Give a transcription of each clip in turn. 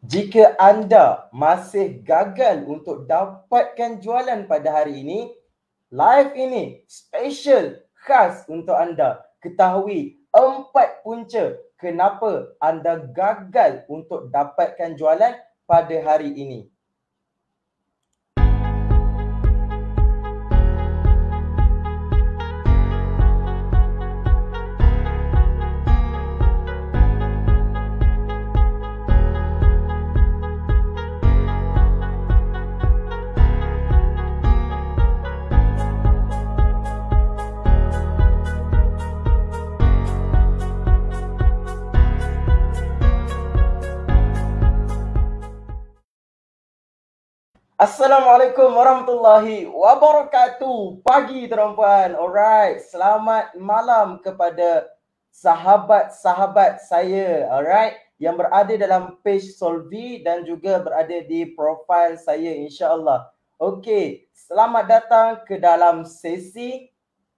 Jika anda masih gagal untuk dapatkan jualan pada hari ini, live ini special khas untuk anda. Ketahui 4 punca kenapa anda gagal untuk dapatkan jualan pada hari ini. Assalamualaikum warahmatullahi wabarakatuh. Pagi tuan-puan. Alright, selamat malam kepada sahabat-sahabat saya, alright, yang berada dalam page Solvi dan juga berada di profil saya, insya-Allah. Okey, selamat datang ke dalam sesi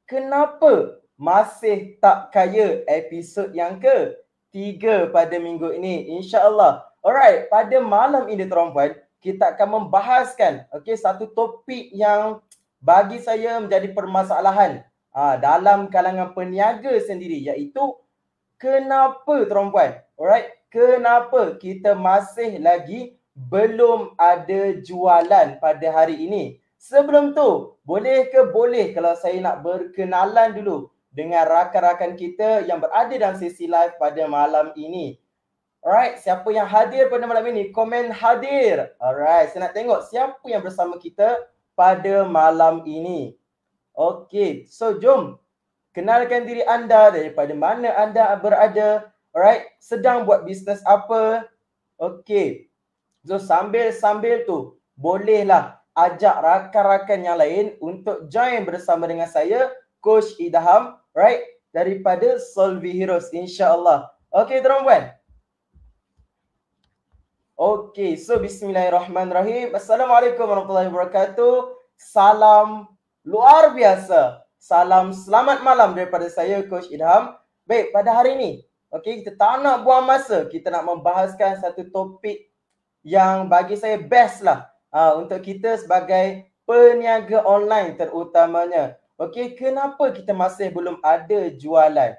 Kenapa Masih Tak Kaya episod yang ke-3 pada minggu ini, insya-Allah. Alright, pada malam ini tuan-puan, kita akan membahaskan satu topik yang bagi saya menjadi permasalahan dalam kalangan peniaga sendiri, iaitu kenapa tuan-puan, alright, kenapa kita masih lagi belum ada jualan pada hari ini. Sebelum tu, boleh kalau saya nak berkenalan dulu dengan rakan-rakan kita yang berada dalam sesi live pada malam ini. Alright, siapa yang hadir pada malam ini? Komen hadir. Alright, saya nak tengok siapa yang bersama kita pada malam ini. Okey, so jom kenalkan diri anda, daripada mana anda berada. Alright, sedang buat bisnes apa? Okey, so sambil tu bolehlah ajak rakan-rakan yang lain untuk join bersama dengan saya, Coach Idham, right, daripada Solvi Heroes, insya-Allah. Okey tuan-puan. Okey, so bismillahirrahmanirrahim. Assalamualaikum warahmatullahi wabarakatuh. Salam luar biasa. Salam selamat malam daripada saya, Coach Idham. Baik, pada hari ini, kita tak nak buang masa. Kita nak membahaskan satu topik yang bagi saya best lah untuk kita sebagai peniaga online terutamanya. Kenapa kita masih belum ada jualan?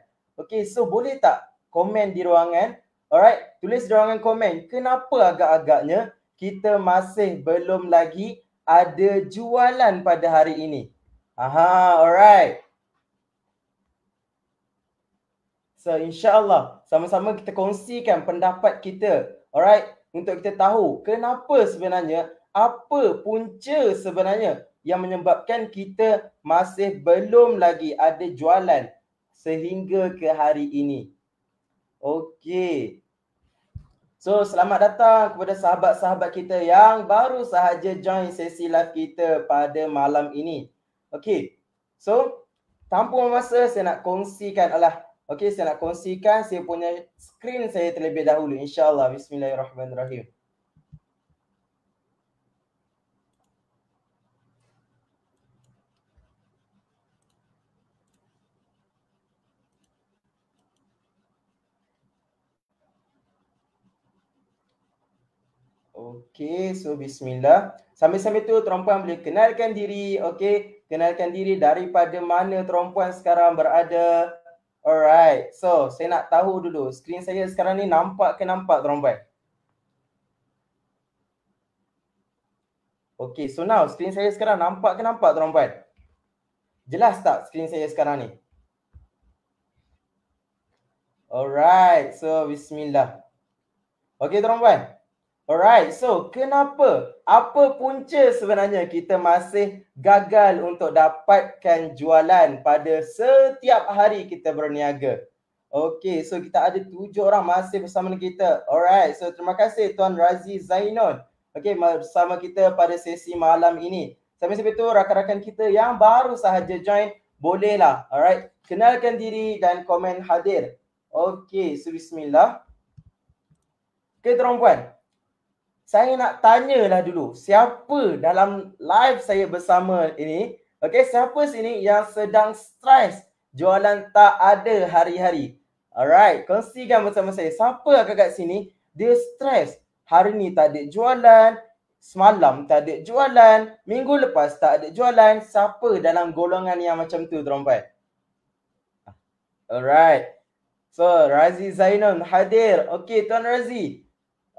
So boleh tak komen di ruangan? Alright, tulis di ruangan komen, kenapa agak-agaknya kita masih belum lagi ada jualan pada hari ini? Alright. So insya-Allah sama-sama kita kongsikan pendapat kita, alright, untuk kita tahu kenapa sebenarnya, apa punca sebenarnya yang menyebabkan kita masih belum lagi ada jualan sehingga ke hari ini. Okey. So, selamat datang kepada sahabat-sahabat kita yang baru sahaja join sesi live kita pada malam ini. Okey. So, tanpa masa saya nak kongsikan saya punya skrin saya terlebih dahulu, insya-Allah. Bismillahirrahmanirrahim. Okey, so bismillah. Sambil-sambil tu tuan-puan boleh kenalkan diri, kenalkan diri daripada mana tuan-puan sekarang berada. Alright, so saya nak tahu dulu, skrin saya sekarang ni nampak ke tuan-puan? Okey, so now skrin saya sekarang nampak ke tuan-puan? Jelas tak skrin saya sekarang ni? Alright, so bismillah. Okey tuan-puan. Alright, so kenapa? Apa punca sebenarnya kita masih gagal untuk dapatkan jualan pada setiap hari kita berniaga? Okey, so kita ada 7 orang masih bersama kita. Alright, so terima kasih Tuan Razi Zainon. Bersama kita pada sesi malam ini. Sambil-sambil tu rakan-rakan kita yang baru sahaja join, bolehlah, alright, kenalkan diri dan komen hadir. Okey, so bismillah. Okey tuan-puan, saya nak tanyalah dulu, siapa dalam live saya bersama ini, siapa sini yang sedang stres jualan tak ada hari-hari? Alright, kongsikan bersama saya. Siapa agak kat sini dia stres hari ni tak ada jualan, semalam tak ada jualan, minggu lepas tak ada jualan, siapa dalam golongan yang macam tu tuan-puan? Alright. So, Razi Zainal hadir. Okey, Tuan Razi.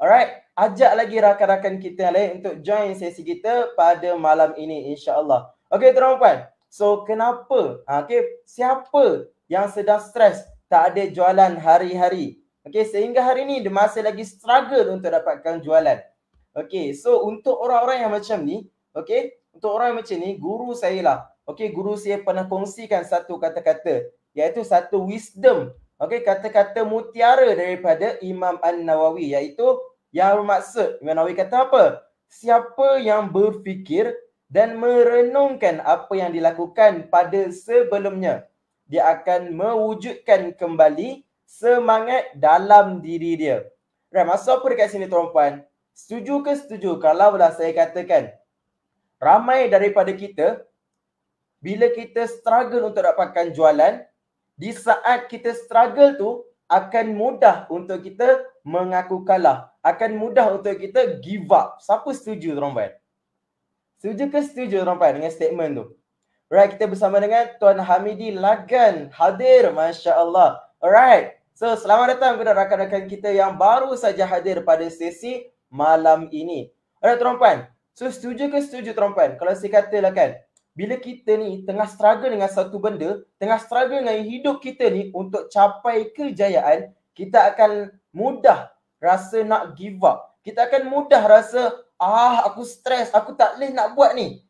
Alright. Ajak lagi rakan-rakan kita lain untuk join sesi kita pada malam ini, insya-Allah. Okey, tuan-puan. So, kenapa? Okey, siapa yang sedang stres tak ada jualan hari-hari? Okey, sehingga hari ni dia masih lagi struggle untuk dapatkan jualan. Okey, so untuk orang-orang yang macam ni, okey, untuk orang yang macam ni, guru saya lah. Okey, guru saya pernah kongsikan satu kata-kata, iaitu satu wisdom. Okey, kata-kata mutiara daripada Imam An-Nawawi, iaitu yang bermaksud, Imam Nawawi kata apa? Siapa yang berfikir dan merenungkan apa yang dilakukan pada sebelumnya, dia akan mewujudkan kembali semangat dalam diri dia. Right, maksud apa dekat sini tuan-puan? Setuju ke setuju kalaulah saya katakan ramai daripada kita bila kita struggle untuk dapatkan jualan, di saat kita struggle tu akan mudah untuk kita mengaku kalah, akan mudah untuk kita give up. Siapa setuju tuan-puan? Setuju ke setuju tuan-puan dengan statement tu? Alright, kita bersama dengan Tuan Hamidi Lagan hadir, masya-Allah. Alright. So, selamat datang kepada rakan-rakan kita yang baru saja hadir pada sesi malam ini. Alright, tuan-puan. So, setuju ke setuju tuan-puan? Kalau saya katalah kan, bila kita ni tengah struggle dengan satu benda, tengah struggle dengan hidup kita ni untuk capai kejayaan, kita akan mudah rasa nak give up. Kita akan mudah rasa, aku stres, aku tak boleh nak buat ni.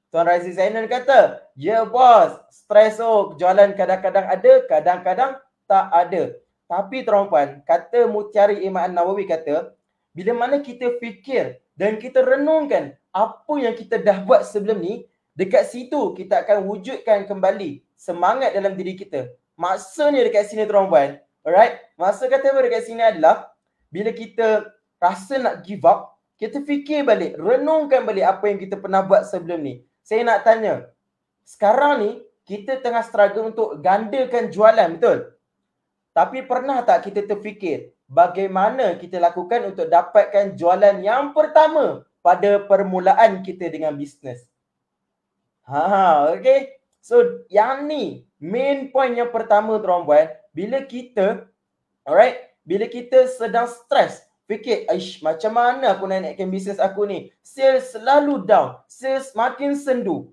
Tuan Razi Zainal kata, ya bos, stres jualan kadang-kadang ada, kadang-kadang tak ada. Tapi tuan-puan, kata mutiara Imam An-Nawawi kata, bila mana kita fikir dan kita renungkan apa yang kita dah buat sebelum ni, dekat situ kita akan wujudkan kembali semangat dalam diri kita. Maksudnya dekat sini tuan-puan, alright? Maksud kata apa dekat sini adalah, bila kita rasa nak give up, kita fikir balik, renungkan balik apa yang kita pernah buat sebelum ni. Saya nak tanya, sekarang ni kita tengah struggle untuk gandakan jualan, betul? Tapi pernah tak kita terfikir bagaimana kita lakukan untuk dapatkan jualan yang pertama pada permulaan kita dengan bisnes? Okay. So, yang ni main point yang pertama tuan-puan, bila kita sedang stres, fikir, macam mana aku nak naikkan bisnes aku ni? Sales selalu down, sales makin sendu.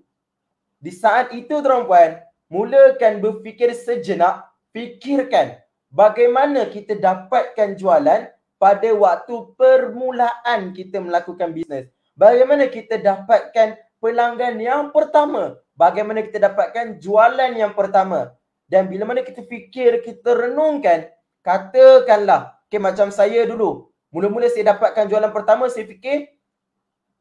Di saat itu tuan-puan, mulakan berfikir sejenak, fikirkan bagaimana kita dapatkan jualan pada waktu permulaan kita melakukan bisnes. Bagaimana kita dapatkan pelanggan yang pertama, bagaimana kita dapatkan jualan yang pertama. Dan bila mana kita fikir, kita renungkan, katakanlah, macam saya dulu, mula-mula saya dapatkan jualan pertama, saya fikir,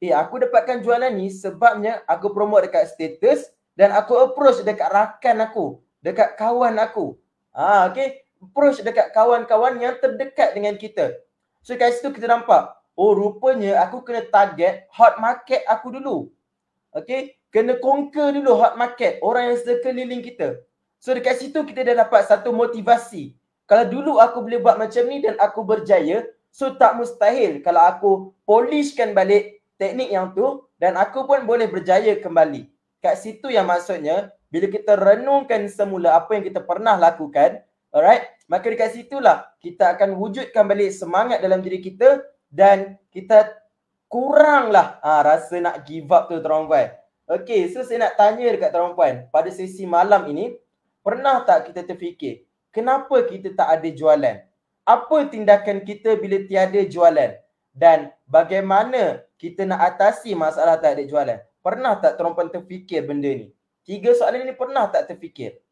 aku dapatkan jualan ni sebabnya aku promote dekat status dan aku approach dekat rakan aku, dekat kawan aku. Approach dekat kawan-kawan yang terdekat dengan kita. So kat situ kita nampak, rupanya aku kena target hot market aku dulu. Kena conquer dulu hot market, orang yang sekeliling kita. So dekat situ kita dah dapat satu motivasi. Kalau dulu aku boleh buat macam ni dan aku berjaya, so tak mustahil kalau aku polishkan balik teknik yang tu dan aku pun boleh berjaya kembali. Kat situ yang maksudnya, bila kita renungkan semula apa yang kita pernah lakukan, alright, maka dekat situlah kita akan wujudkan balik semangat dalam diri kita dan kita kuranglah rasa nak give up tu tuan-puan. Okay, so saya nak tanya dekat tuan-puan, pada sesi malam ini, pernah tak kita terfikir, kenapa kita tak ada jualan? Apa tindakan kita bila tiada jualan? Dan bagaimana kita nak atasi masalah tak ada jualan? Pernah tak tuan-puan terfikir benda ni? 3 soalan ni pernah tak terfikir?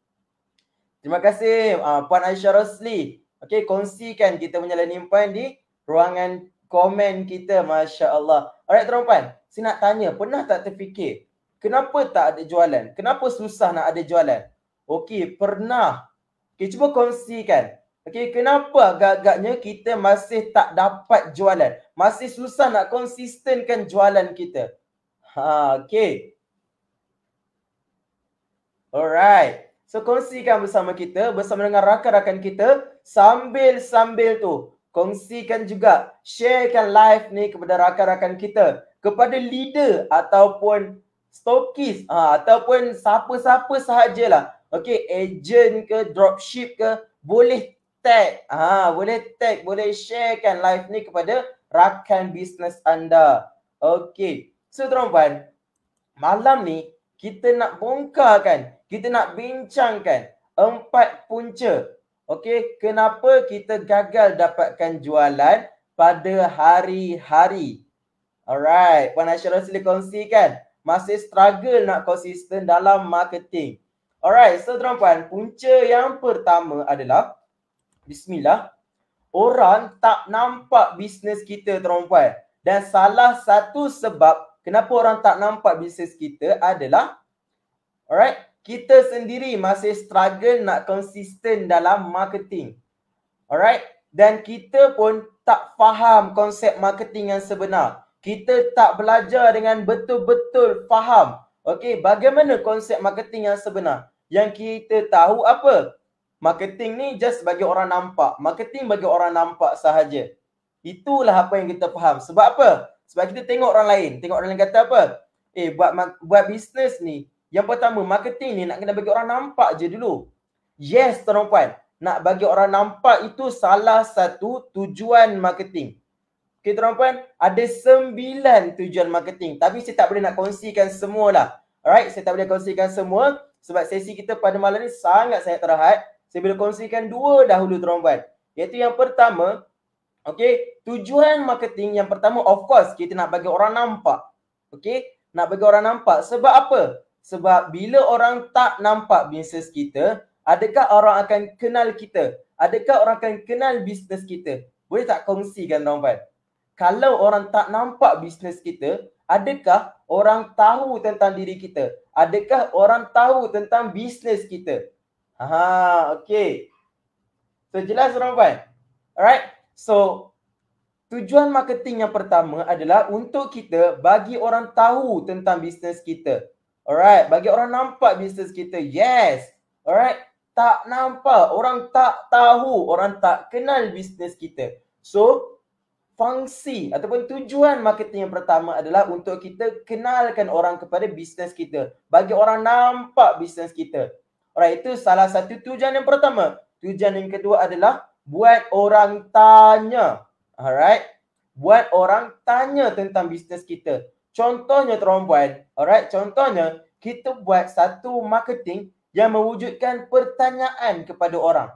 Terima kasih Puan Aisyah Rosli. Okay, kongsikan kita punya learning point di ruangan komen kita. Masya Allah. Alright tuan-puan, saya nak tanya, pernah tak terfikir, kenapa tak ada jualan? Kenapa susah nak ada jualan? Okay, pernah. Okay, cuba kongsikan. Okay, kenapa agak-agaknya kita masih tak dapat jualan? Masih susah nak konsistenkan jualan kita? Okay. Alright. So, kongsikan bersama kita, bersama dengan rakan-rakan kita, sambil-sambil tu kongsikan juga, sharekan live ni kepada rakan-rakan kita, kepada leader ataupun stokis, ataupun siapa-siapa sahajalah. Okey, agent ke, dropship ke, boleh tag, boleh sharekan live ni kepada rakan bisnes anda. Okey, so tuan-tuan, malam ni kita nak bongkarkan, kita nak bincangkan 4 punca. Okey, kenapa kita gagal dapatkan jualan pada hari-hari. Alright, Puan Aisyah Rosli kongsikan, masih struggle nak konsisten dalam marketing. Alright, so tuan-tuan, punca yang pertama adalah, bismillah, orang tak nampak bisnes kita tuan-tuan. Dan salah satu sebab kenapa orang tak nampak bisnes kita adalah, alright, kita sendiri masih struggle nak konsisten dalam marketing. Alright, dan kita pun tak faham konsep marketing yang sebenar. Kita tak belajar dengan betul-betul faham, okey, bagaimana konsep marketing yang sebenar. Yang kita tahu apa? Marketing ni just bagi orang nampak. Marketing bagi orang nampak sahaja. Itulah apa yang kita faham. Sebab apa? Sebab kita tengok orang lain. Tengok orang lain kata apa? Buat bisnes ni, yang pertama, marketing ni nak kena bagi orang nampak je dulu. Yes, tuan-puan. Nak bagi orang nampak itu salah satu tujuan marketing. Okay, tuan-puan. Ada 9 tujuan marketing. Tapi saya tak boleh nak kongsikan semua lah. Alright, saya tak boleh kongsikan semua. Sebab sesi kita pada malam ni sangat-sangat terhad. Saya boleh kongsikan 2 dahulu, tuan-puan. Iaitu yang pertama, okay, tujuan marketing yang pertama, of course, kita nak bagi orang nampak. Okay, nak bagi orang nampak. Sebab apa? Sebab bila orang tak nampak bisnes kita, adakah orang akan kenal kita? Adakah orang akan kenal bisnes kita? Boleh tak kongsikan, tuan-tuan? Kalau orang tak nampak bisnes kita, adakah orang tahu tentang diri kita? Adakah orang tahu tentang bisnes kita? Okay. So, jelas, tuan-tuan? Alright. So, tujuan marketing yang pertama adalah untuk kita bagi orang tahu tentang bisnes kita. Alright, bagi orang nampak bisnes kita. Yes. Alright, tak nampak, orang tak tahu, orang tak kenal bisnes kita. So, fungsi ataupun tujuan marketing yang pertama adalah untuk kita kenalkan orang kepada bisnes kita. Bagi orang nampak bisnes kita. Alright, itu salah satu tujuan yang pertama. Tujuan yang kedua adalah buat orang tanya. Alright, buat orang tanya tentang bisnes kita. Contohnya, tuan-puan, alright, contohnya kita buat satu marketing yang mewujudkan pertanyaan kepada orang.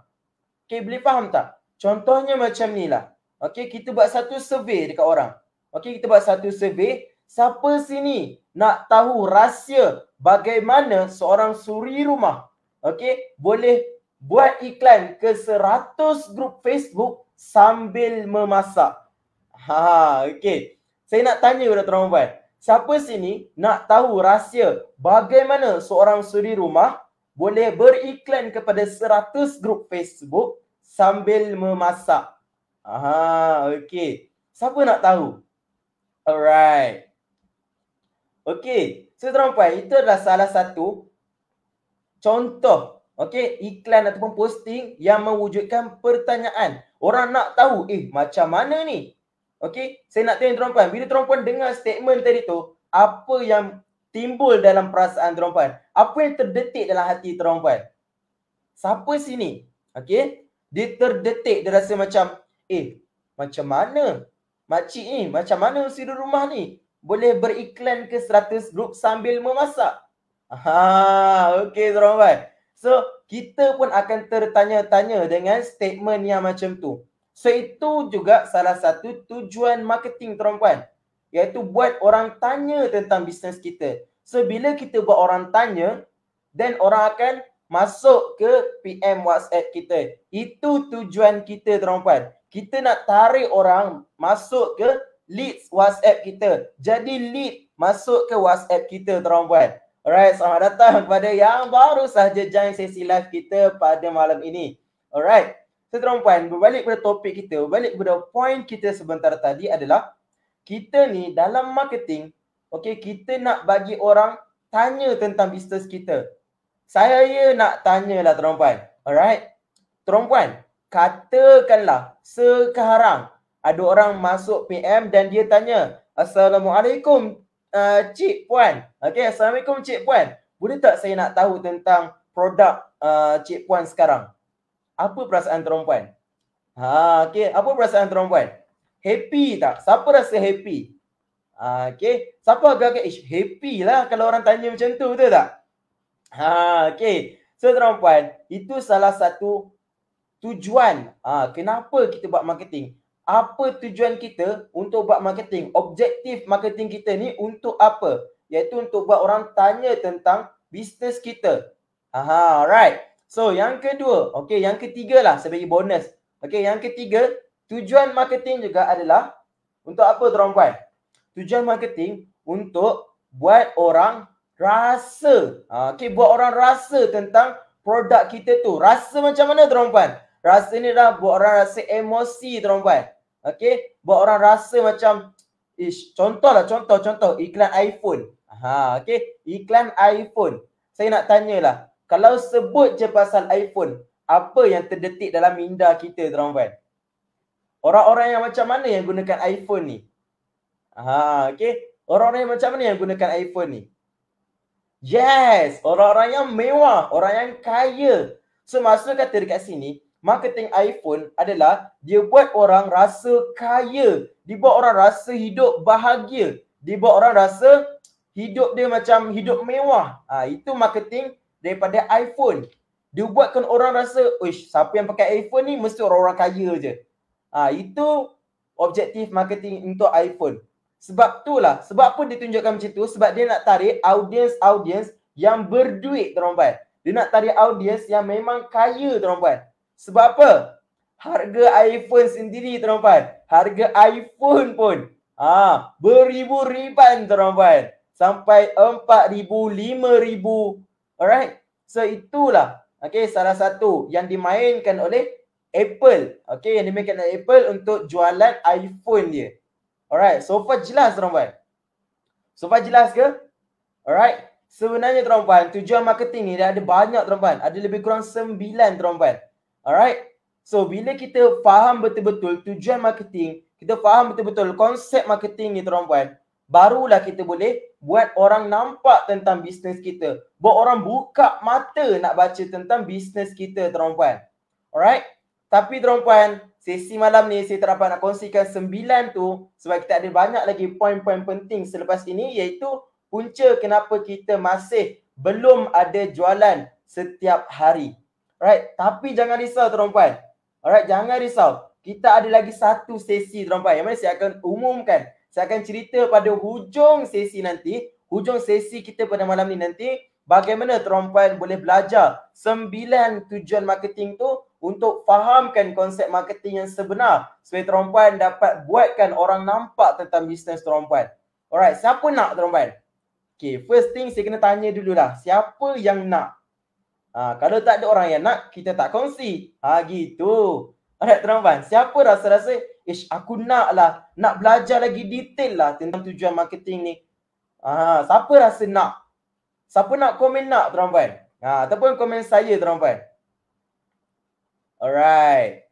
Okay, boleh faham tak? Contohnya macam ni lah. Okay, kita buat satu survey dekat orang. Okay, kita buat satu survey. Siapa sini nak tahu rahsia bagaimana seorang suri rumah, okay, boleh buat iklan ke 100 grup Facebook sambil memasak? Okay. Saya nak tanya kepada tuan-tuan. Siapa sini nak tahu rahsia bagaimana seorang suri rumah boleh beriklan kepada 100 grup Facebook sambil memasak? Okay. Siapa nak tahu? Alright. Okay. So, tuan-tuan, itu adalah salah satu contoh, okay, iklan ataupun posting yang mewujudkan pertanyaan. Orang nak tahu, macam mana ni? Okay, saya nak tanya tuan-puan, bila tuan-puan dengar statement tadi tu, apa yang timbul dalam perasaan tuan-puan? Apa yang terdetik dalam hati tuan-puan? Siapa sini? Okay, dia terdetik, dia rasa macam, macam mana makcik ni, macam mana suri rumah ni boleh beriklan ke 100 grup sambil memasak? Okay, tuan-puan. So, kita pun akan tertanya-tanya dengan statement yang macam tu. So, itu juga salah satu tujuan marketing, tuan-puan. Iaitu buat orang tanya tentang bisnes kita. So, bila kita buat orang tanya, then orang akan masuk ke PM WhatsApp kita. Itu tujuan kita, tuan-puan. Kita nak tarik orang masuk ke leads WhatsApp kita. Jadi, lead masuk ke WhatsApp kita, tuan-puan. Alright, selamat datang kepada yang baru sahaja join sesi live kita pada malam ini. Alright. So, tuan-puan, berbalik kepada topik kita, berbalik kepada point kita sebentar tadi adalah kita ni dalam marketing, okay, kita nak bagi orang tanya tentang bisnes kita. Saya nak tanyalah, tuan-puan. Alright. Tuan-puan, katakanlah sekarang ada orang masuk PM dan dia tanya, Assalamualaikum Cik Puan. Okey, Assalamualaikum Cik Puan. Boleh tak saya nak tahu tentang produk Cik Puan sekarang? Apa perasaan tuan puan? Okey, apa perasaan tuan puan? Happy tak? Siapa rasa happy? Okey, siapa agak-agak happy lah kalau orang tanya macam tu, betul tak? Okey. So tuan puan, itu salah satu tujuan. Kenapa kita buat marketing? Apa tujuan kita untuk buat marketing? Objektif marketing kita ni untuk apa? Iaitu untuk buat orang tanya tentang bisnes kita. Alright. So yang kedua, okey, yang ketiga lah sebagai bonus. Okey, yang ketiga, tujuan marketing juga adalah untuk apa tuan puan? Tujuan marketing untuk buat orang rasa. Okey, buat orang rasa tentang produk kita tu. Rasa macam mana tuan puan? Rasa ni dah buat orang rasa emosi tuan puan. Okey, buat orang rasa macam contoh iklan iPhone. Okey, iklan iPhone. Saya nak tanyalah, kalau sebut je pasal iPhone, apa yang terdetik dalam minda kita tuan puan? Orang-orang yang macam mana yang gunakan iPhone ni? Okey, orang-orang yang macam mana yang gunakan iPhone ni? Yes, orang-orang yang mewah, orang yang kaya. So maksud kata dekat sini, marketing iPhone adalah dia buat orang rasa kaya, dia buat orang rasa hidup bahagia, dia buat orang rasa hidup dia macam hidup mewah. Itu marketing daripada iPhone. Dia buatkan orang rasa, siapa yang pakai iPhone ni mesti orang-orang kaya je. Itu objektif marketing untuk iPhone. Sebab itulah, sebab apa dia tunjukkan macam tu? Sebab dia nak tarik audiens yang berduit tuan puan. Dia nak tarik audiens yang memang kaya tuan puan. Sebab apa? Harga iPhone sendiri tuan puan, harga iPhone pun beribu-riban tuan puan. Sampai 4,000, 5,000. Alright. So itulah salah satu yang dimainkan oleh Apple. Yang dimainkan oleh Apple untuk jualan iPhone dia. Alright. So far jelas tuan puan? So far jelas ke? Alright. Sebenarnya tuan puan, tujuan marketing ni dia ada banyak tuan puan. Ada lebih kurang 9 tuan puan. Alright. So bila kita faham betul-betul tujuan marketing, kita faham betul-betul konsep marketing ni tuan puan, barulah kita boleh buat orang nampak tentang bisnes kita. Buat orang buka mata nak baca tentang bisnes kita tuan puan. Alright. Tapi tuan puan, sesi malam ni saya tak dapat nak kongsikan 9 tu sebab kita ada banyak lagi poin-poin penting selepas ini, iaitu punca kenapa kita masih belum ada jualan setiap hari. Alright. Tapi jangan risau tuan puan. Alright, jangan risau. Kita ada lagi satu sesi tuan puan yang mana saya akan umumkan. Saya akan cerita pada hujung sesi nanti, hujung sesi kita pada malam ni nanti, bagaimana tuan puan boleh belajar 9 tujuan marketing tu untuk fahamkan konsep marketing yang sebenar supaya tuan puan dapat buatkan orang nampak tentang bisnes tuan puan. Alright, siapa nak tuan puan? Okay, first thing saya kena tanya dululah, siapa yang nak? Kalau tak ada orang yang nak, kita tak kongsi. Gitu. Alright tuan puan, siapa rasa-rasa aku nak lah, nak belajar lagi detail lah tentang tujuan marketing ni. Siapa rasa nak? Siapa nak komen nak tuan puan? Ataupun komen saya tuan puan. Alright.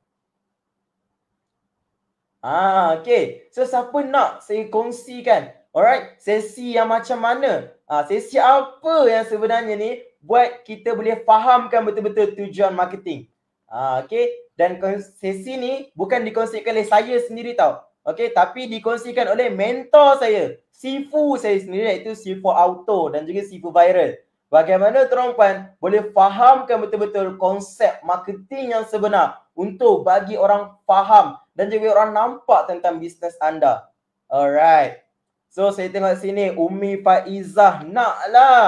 Okay. So siapa nak saya kongsikan? Alright. Sesi yang macam mana? Sesi apa yang sebenarnya ni buat kita boleh fahamkan betul-betul tujuan marketing. Okay. Dan sesi ni bukan dikongsikan oleh saya sendiri tau. Okay. Tapi dikongsikan oleh mentor saya, Sifu saya sendiri, iaitu Sifu Auto dan juga Sifu Viral. Bagaimana tuan puan boleh fahamkan betul-betul konsep marketing yang sebenar untuk bagi orang faham dan juga orang nampak tentang bisnes anda. Alright. So saya tengok sini Umi Faizah nak lah.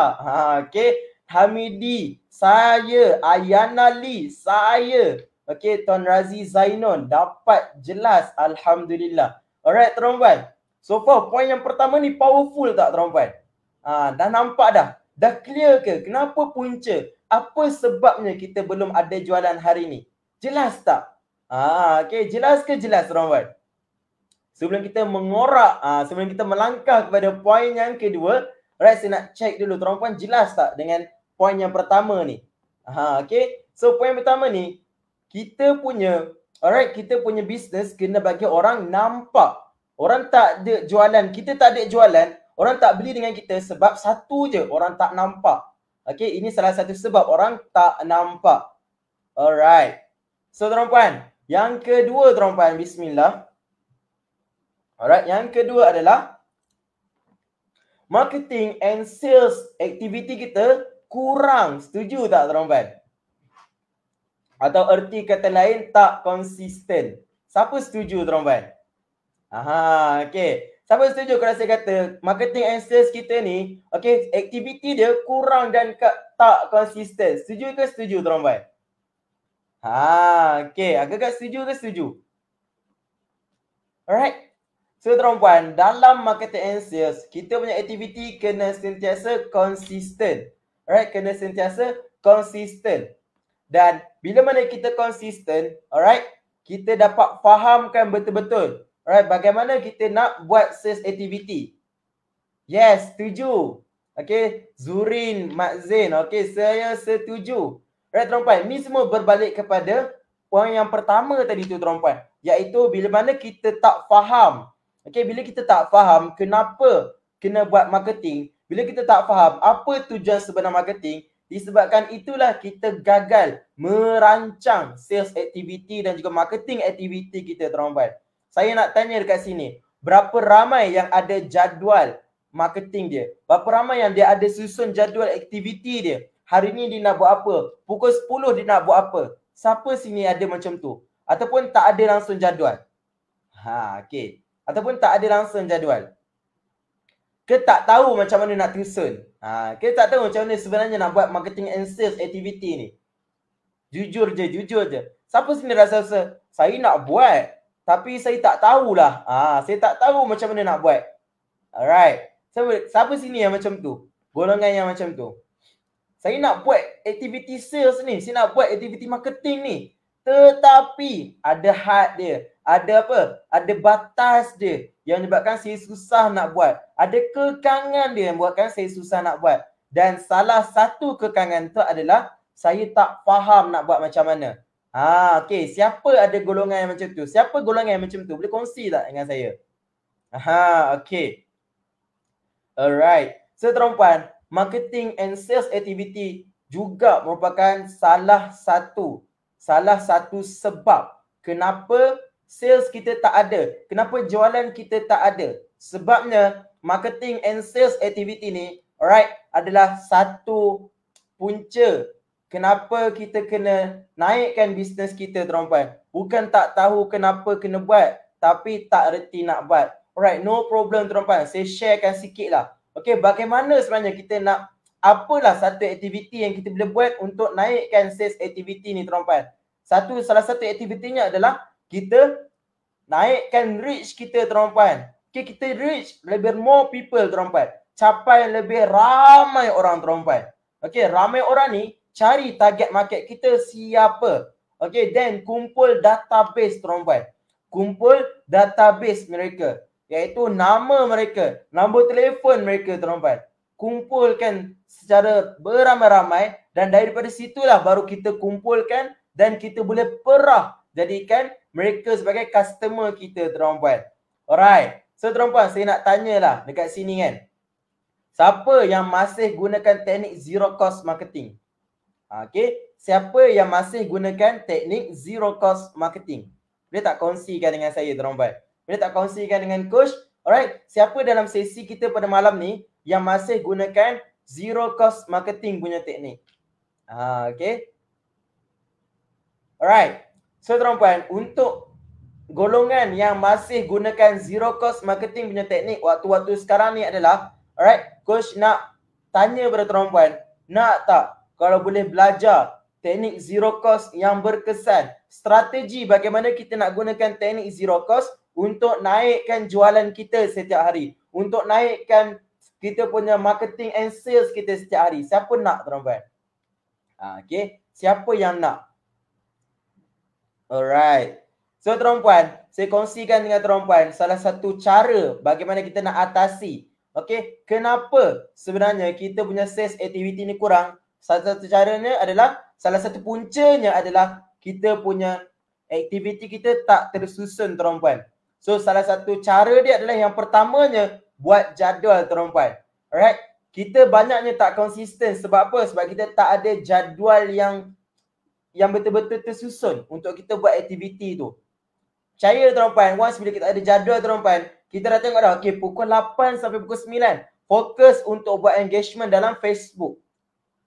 Okay. Hamidi, saya. Ayana Lee, saya. Okay, Tuan Razi Zainon dapat jelas, alhamdulillah. Alright tuan puan. So far poin yang pertama ni powerful tak tuan puan? Dah nampak dah? Dah clear ke? Kenapa punca? Apa sebabnya kita belum ada jualan hari ni? Jelas tak? Okay, jelas ke jelas tuan puan? Sebelum kita mengorak, sebelum kita melangkah kepada poin yang kedua, alright, saya nak check dulu tuan puan jelas tak dengan poin yang pertama ni? Okay, so poin pertama ni, kita punya business kena bagi orang nampak. Orang tak ada jualan, kita tak ada jualan, orang tak beli dengan kita sebab satu je, orang tak nampak. Okay, ini salah satu sebab orang tak nampak. Alright. So tuan-tuan, yang kedua tuan-tuan, bismillah. Alright, yang kedua adalah marketing and sales activity kita kurang. Setuju tak tuan-tuan? Atau erti kata lain, tak konsisten. Siapa setuju tuan-tuan? Aha, okay. Siapa setuju kalau saya kata marketing and sales kita ni, okay, aktiviti dia kurang dan tak konsisten. Setuju ke setuju tuan-tuan? Okay. Agak-agak setuju ke setuju? Alright. So tuan-tuan, dalam marketing and sales, kita punya aktiviti kena sentiasa konsisten. Alright, kena sentiasa konsisten. Dan bila mana kita konsisten, alright, kita dapat fahamkan betul-betul, alright, bagaimana kita nak buat sales activity. Yes, setuju. Okay, Zurin, Mak Zain, okay, saya setuju. Alright tuan-tuan, ni semua berbalik kepada poin yang pertama tadi tu tuan-tuan, iaitu bila mana kita tak faham. Okay, bila kita tak faham kenapa kena buat marketing, bila kita tak faham apa tujuan sebenar marketing, disebabkan itulah kita gagal merancang sales activity dan juga marketing activity kita tuan-tuan. Saya nak tanya dekat sini, berapa ramai yang ada jadual marketing dia? Berapa ramai yang dia ada susun jadual aktiviti dia? Hari ni dia nak buat apa? Pukul 10 dia nak buat apa? Siapa sini ada macam tu? Ataupun tak ada langsung jadual? Okay. Ataupun tak ada langsung jadual? Ke tak tahu macam mana nak susun? Ke tak tahu macam mana sebenarnya nak buat marketing and sales activity ni? Jujur je. Siapa sini rasa saya nak buat, tapi saya tak tahulah. Saya tak tahu macam mana nak buat. Alright. Siapa sini yang macam tu? Golongan yang macam tu. Saya nak buat aktiviti sales ni, saya nak buat aktiviti marketing ni. Tetapi ada had dia. Ada apa? Ada batas dia yang menyebabkan saya susah nak buat. Ada kekangan dia yang buatkan saya susah nak buat. Dan salah satu kekangan tu adalah saya tak faham nak buat macam mana. Okay. Siapa ada golongan yang macam tu? Siapa golongan yang macam tu? Boleh kongsi tak dengan saya? Okay. Alright. So tuan-tuan, marketing and sales activity juga merupakan salah satu sebab kenapa sales kita tak ada, kenapa jualan kita tak ada. Sebabnya marketing and sales activity ni, alright, adalah satu punca kenapa kita kena naikkan bisnes kita tuan-tuan. Bukan tak tahu kenapa kena buat, tapi tak reti nak buat. Alright, no problem tuan-tuan. Saya sharekan sikit lah. Okay, bagaimana sebenarnya kita nak, apalah satu aktiviti yang kita boleh buat untuk naikkan sales activity ni tuan-tuan. Salah satu aktivitinya adalah kita naikkan reach kita tuan-tuan. Okay, kita reach lebih more people tuan-tuan. Capai lebih ramai orang tuan-tuan. Okay, ramai orang ni cari target market kita siapa. Okay, then kumpul database tuan-tuan. Kumpul database mereka, iaitu nama mereka, nombor telefon mereka tuan-tuan. Kumpulkan secara beramai-ramai dan daripada situlah baru kita kumpulkan dan kita boleh perah jadikan mereka sebagai customer kita tuan-tuan. Alright. So tuan-tuan, saya nak tanyalah dekat sini kan. Siapa yang masih gunakan teknik zero cost marketing? Okay. Siapa yang masih gunakan teknik zero cost marketing? Boleh tak kongsikan dengan saya tuan-tuan? Boleh tak kongsikan dengan coach? Alright. Siapa dalam sesi kita pada malam ni yang masih gunakan zero cost marketing punya teknik? Okay. Alright. So tuan-tuan, untuk golongan yang masih gunakan zero cost marketing punya teknik waktu-waktu sekarang ni adalah, alright, coach nak tanya pada tuan-tuan, nak tak kalau boleh belajar teknik zero cost yang berkesan, strategi bagaimana kita nak gunakan teknik zero cost untuk naikkan jualan kita setiap hari, untuk naikkan kita punya marketing and sales kita setiap hari. Siapa nak tuan-tuan? Okay, siapa yang nak? Alright. So tuan-tuan, saya kongsikan dengan tuan-tuan salah satu cara bagaimana kita nak atasi. Okay, kenapa sebenarnya kita punya sales activity ni kurang? Salah satu caranya adalah, salah satu puncanya adalah kita punya aktiviti kita tak tersusun tuan-puan. So salah satu cara dia adalah yang pertamanya buat jadual tuan-puan. Alright, kita banyaknya tak konsisten sebab apa? Sebab kita tak ada jadual yang betul-betul tersusun untuk kita buat aktiviti tu. Percaya tuan-puan, once bila kita ada jadual tuan-puan, kita dah tengok dah, okay, pukul 8 sampai pukul 9 fokus untuk buat engagement dalam Facebook.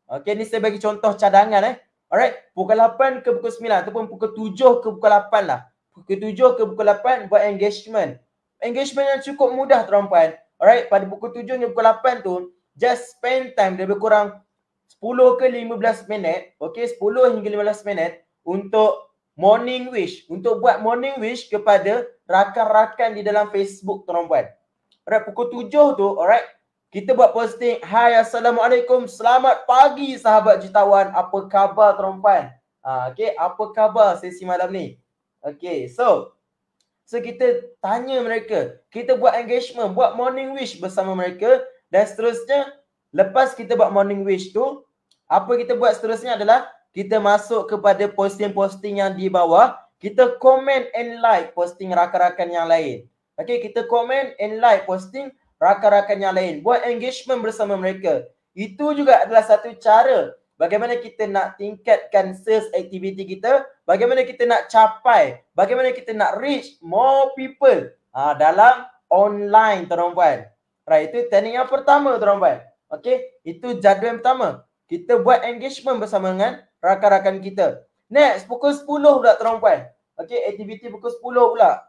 Okay, ni saya bagi contoh cadangan Alright, pukul 8 ke pukul 9 ataupun pukul 7 ke pukul 8 lah. Pukul 7 ke pukul 8 buat engagement. Engagement yang cukup mudah tuan-puan. Alright, pada pukul 7 hingga pukul 8 tu, just spend time lebih kurang 10 ke 15 minit. Okay, 10 hingga 15 minit untuk morning wish. Untuk buat morning wish kepada rakan-rakan di dalam Facebook tuan-puan. Alright, pukul 7 tu, alright, kita buat posting, hai assalamualaikum, selamat pagi sahabat jutawan, apa khabar tuan-puan? Okay, apa khabar sesi malam ni? Okay, so kita tanya mereka, kita buat engagement, buat morning wish bersama mereka dan seterusnya. Lepas kita buat morning wish tu, apa kita buat seterusnya adalah kita masuk kepada posting-posting yang di bawah, kita comment and like posting rakan-rakan yang lain. Okay, kita comment and like posting rakan-rakan yang lain, buat engagement bersama mereka. Itu juga adalah satu cara bagaimana kita nak tingkatkan sales activity kita, bagaimana kita nak capai, bagaimana kita nak reach more people dalam online tuan-puan. Right, itu teknik yang pertama tuan-puan. Okay, itu jadual yang pertama. Kita buat engagement bersama dengan rakan-rakan kita. Next, pukul 10 pula tuan-puan. Okay, aktiviti pukul 10 pula.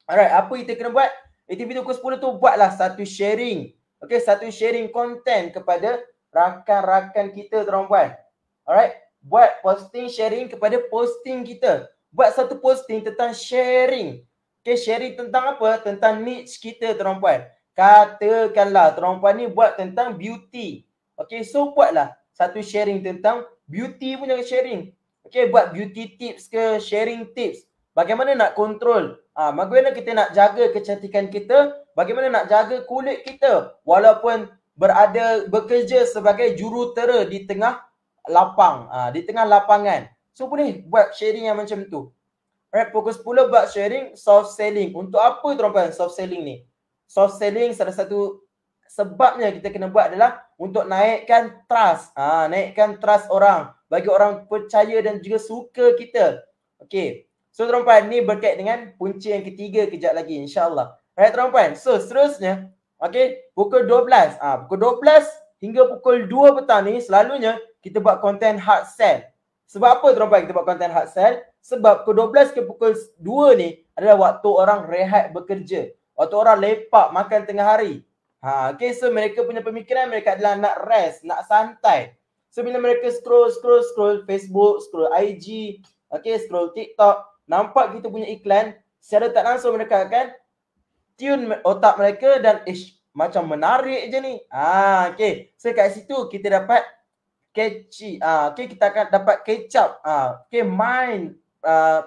Alright, apa kita kena buat? Aktiviti pukul 10 tu buatlah satu sharing. Okay, satu sharing content kepada rakan-rakan kita tuan-puan. Alright, buat posting sharing kepada posting kita. Buat satu posting tentang sharing. Okay, sharing tentang apa? Tentang niche kita tuan-puan. Katakanlah tuan-puan ni buat tentang beauty. Okay, so buatlah satu sharing tentang beauty punya sharing. Okay, buat beauty tips ke, sharing tips. Bagaimana nak kontrol, bagaimana kita nak jaga kecantikan kita, bagaimana nak jaga kulit kita walaupun bekerja sebagai jurutera di tengah lapang, di tengah lapangan. So boleh buat sharing yang macam tu. Alright, pukul 10 buat sharing soft selling. Untuk apa tuan-puan soft selling ni? Soft selling salah satu sebabnya kita kena buat adalah untuk naikkan trust. Naikkan trust orang, bagi orang percaya dan juga suka kita. Okay. So tuan-puan, ni berkait dengan punca yang ketiga kejap lagi insya-Allah. Alright tuan-puan. So seterusnya, okay, pukul 12. Pukul 12 hingga pukul 2 petang ni selalunya kita buat konten hard sell. Sebab apa tuan-puan kita buat konten hard sell? Sebab pukul 12 ke pukul 2 ni adalah waktu orang rehat bekerja. Waktu orang lepak makan tengah hari. Okay, so mereka punya pemikiran mereka adalah nak rest, nak santai. So bila mereka scroll Facebook, scroll IG, okay, scroll TikTok, nampak kita punya iklan, secara tak langsung mereka akan tune otak mereka dan macam menarik je ni. Okay, so kat situ kita dapat catchy. Okay, kita akan dapat catch up. Okay, mind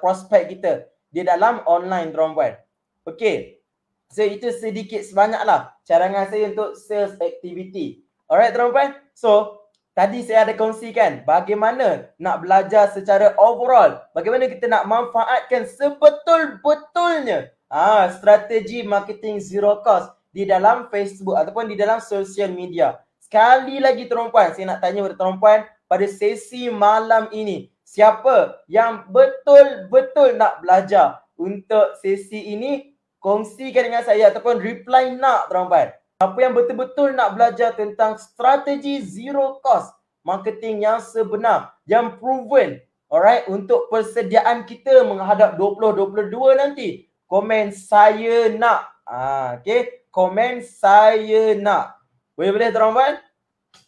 prospek kita di dalam online tuan-puan. Okay, so itu sedikit sebanyaklah cadangan saya untuk sales activity. Alright tuan-puan. So tadi saya ada kongsikan bagaimana nak belajar secara overall, bagaimana kita nak manfaatkan sebetul-betulnya strategi marketing zero cost di dalam Facebook ataupun di dalam social media. Sekali lagi tuan-puan, saya nak tanya kepada tuan-puan pada sesi malam ini, siapa yang betul-betul nak belajar untuk sesi ini, kongsikan dengan saya ataupun reply nak tuan-puan. Apa yang betul-betul nak belajar tentang strategi zero cost marketing yang sebenar, yang proven, alright, untuk persediaan kita menghadap 2022 nanti. Komen saya nak. Okay, komen saya nak. Boleh-boleh tuan-puan?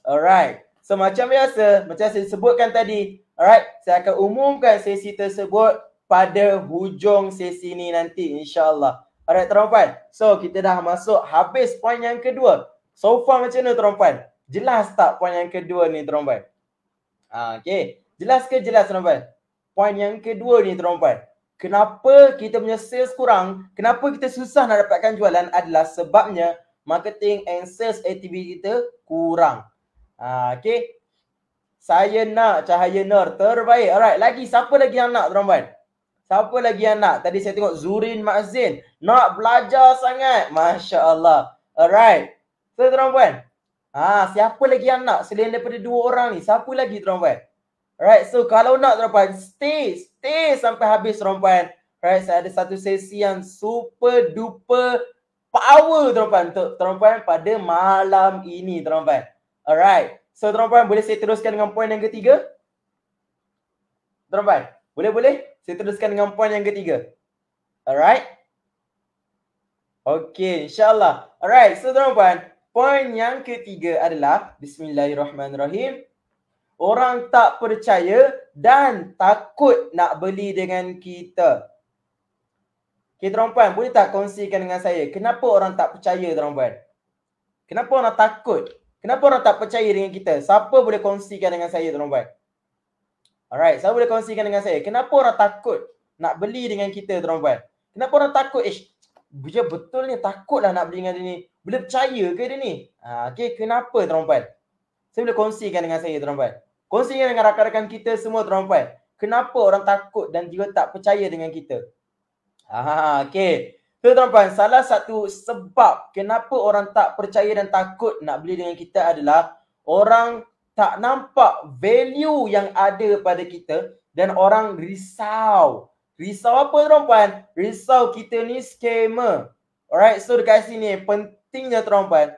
Alright. So macam biasa, macam saya sebutkan tadi, alright, saya akan umumkan sesi tersebut pada hujung sesi ni nanti insya-Allah. Alright tuan-puan. So kita dah masuk habis poin yang kedua. So far macam mana tuan-puan? Jelas tak poin yang kedua ni tuan-puan? Okay. Jelas ke jelas tuan-puan? Poin yang kedua ni tuan-puan. Kenapa kita punya sales kurang? Kenapa kita susah nak dapatkan jualan? Adalah sebabnya marketing and sales activity kita kurang. Okay. Saya nak Cahaya Nur. Terbaik. Alright, lagi siapa lagi yang nak tuan-tuan? Siapa lagi yang nak? Tadi saya tengok Zurin Mazin nak belajar sangat. Masya Allah. Alright. So tuan-tuan, siapa lagi yang nak selain daripada 2 orang ni? Siapa lagi tuan-tuan? Alright, so kalau nak tuan-tuan, stay sampai habis tuan-tuan. Alright, saya ada satu sesi yang super duper power tuan-tuan untuk tuan-tuan pada malam ini tuan-tuan. Alright, so tuan-tuan boleh saya teruskan dengan poin yang ketiga? Tuan-tuan, boleh? Saya teruskan dengan poin yang ketiga. Alright. Okay, insyaAllah. Alright, so tuan-tuan, poin yang ketiga adalah Bismillahirrahmanirrahim. Orang tak percaya dan takut nak beli dengan kita. Okay, tuan-tuan, boleh tak kongsikan dengan saya kenapa orang tak percaya tuan-tuan? Kenapa orang takut? Kenapa orang tak percaya dengan kita? Siapa boleh kongsikan dengan saya tuan-tuan? Alright, siapa boleh kongsikan dengan saya kenapa orang takut nak beli dengan kita tuan-tuan? Kenapa orang takut? Dia betul ni takutlah nak beli dengan dia ni. Boleh percaya ke dia ni? Okay, kenapa tuan-tuan? Saya boleh kongsikan dengan saya tuan-tuan. Kongsikan dengan rakan-rakan kita semua tuan-tuan. Kenapa orang takut dan juga tak percaya dengan kita? Okay. So tuan-tuan, salah satu sebab kenapa orang tak percaya dan takut nak beli dengan kita adalah orang tak nampak value yang ada pada kita dan orang risau. Risau apa tuan-tuan? Risau kita ni scammer. Alright, so dekat sini pentingnya tuan-tuan.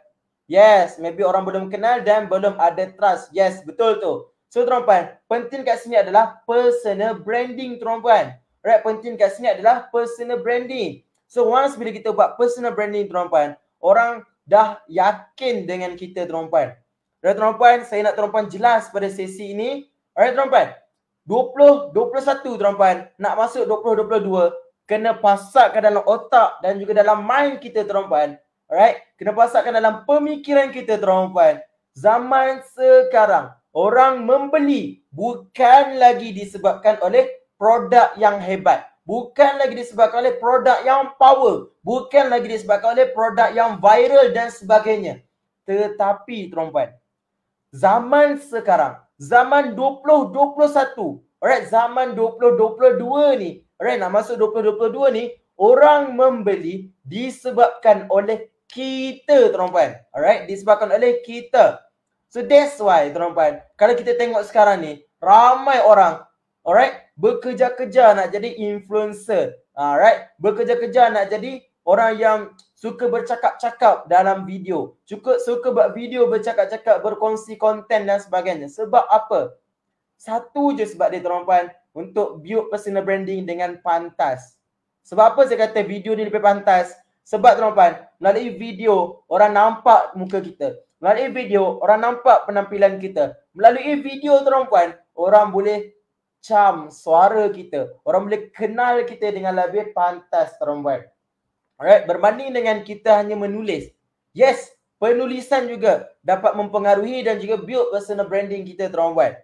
Yes, maybe orang belum kenal dan belum ada trust. Yes, betul tu. So tuan-tuan, penting kat sini adalah personal branding tuan-tuan. Alright, penting kat sini adalah personal branding. So once bila kita buat personal branding tuan-tuan, orang dah yakin dengan kita tuan-tuan. Alright tuan-tuan, saya nak tuan-tuan jelas pada sesi ini. Alright tuan-tuan, 2021 tuan-tuan, nak masuk 2022, kena pasakkan dalam otak dan juga dalam mind kita tuan-tuan. Alright, kena pasakkan dalam pemikiran kita tuan-tuan. Zaman sekarang, orang membeli bukan lagi disebabkan oleh produk yang hebat. Bukan lagi disebabkan oleh produk yang power. Bukan lagi disebabkan oleh produk yang viral dan sebagainya. Tetapi tuan-tuan, zaman sekarang, zaman 2021, alright, zaman 2022 ni, alright, nak masuk 2022 ni, orang membeli disebabkan oleh kita tuan-tuan. Alright, disebabkan oleh kita. So that's why tuan-tuan, kalau kita tengok sekarang ni, ramai orang, alright, bekerja-kerja nak jadi influencer. Alright, bekerja-kerja nak jadi orang yang suka bercakap-cakap dalam video. Suka buat video bercakap-cakap, berkongsi konten dan sebagainya. Sebab apa? Satu je sebab dia tuan-tuan, untuk build personal branding dengan pantas. Sebab apa saya kata video ni lebih pantas? Sebab tuan-tuan, melalui video orang nampak muka kita. Melalui video orang nampak penampilan kita. Melalui video tuan-tuan, orang boleh cam suara kita. Orang boleh kenal kita dengan lebih pantas tuan-tuan. Alright, berbanding dengan kita hanya menulis. Yes, penulisan juga dapat mempengaruhi dan juga build personal branding kita tuan-tuan.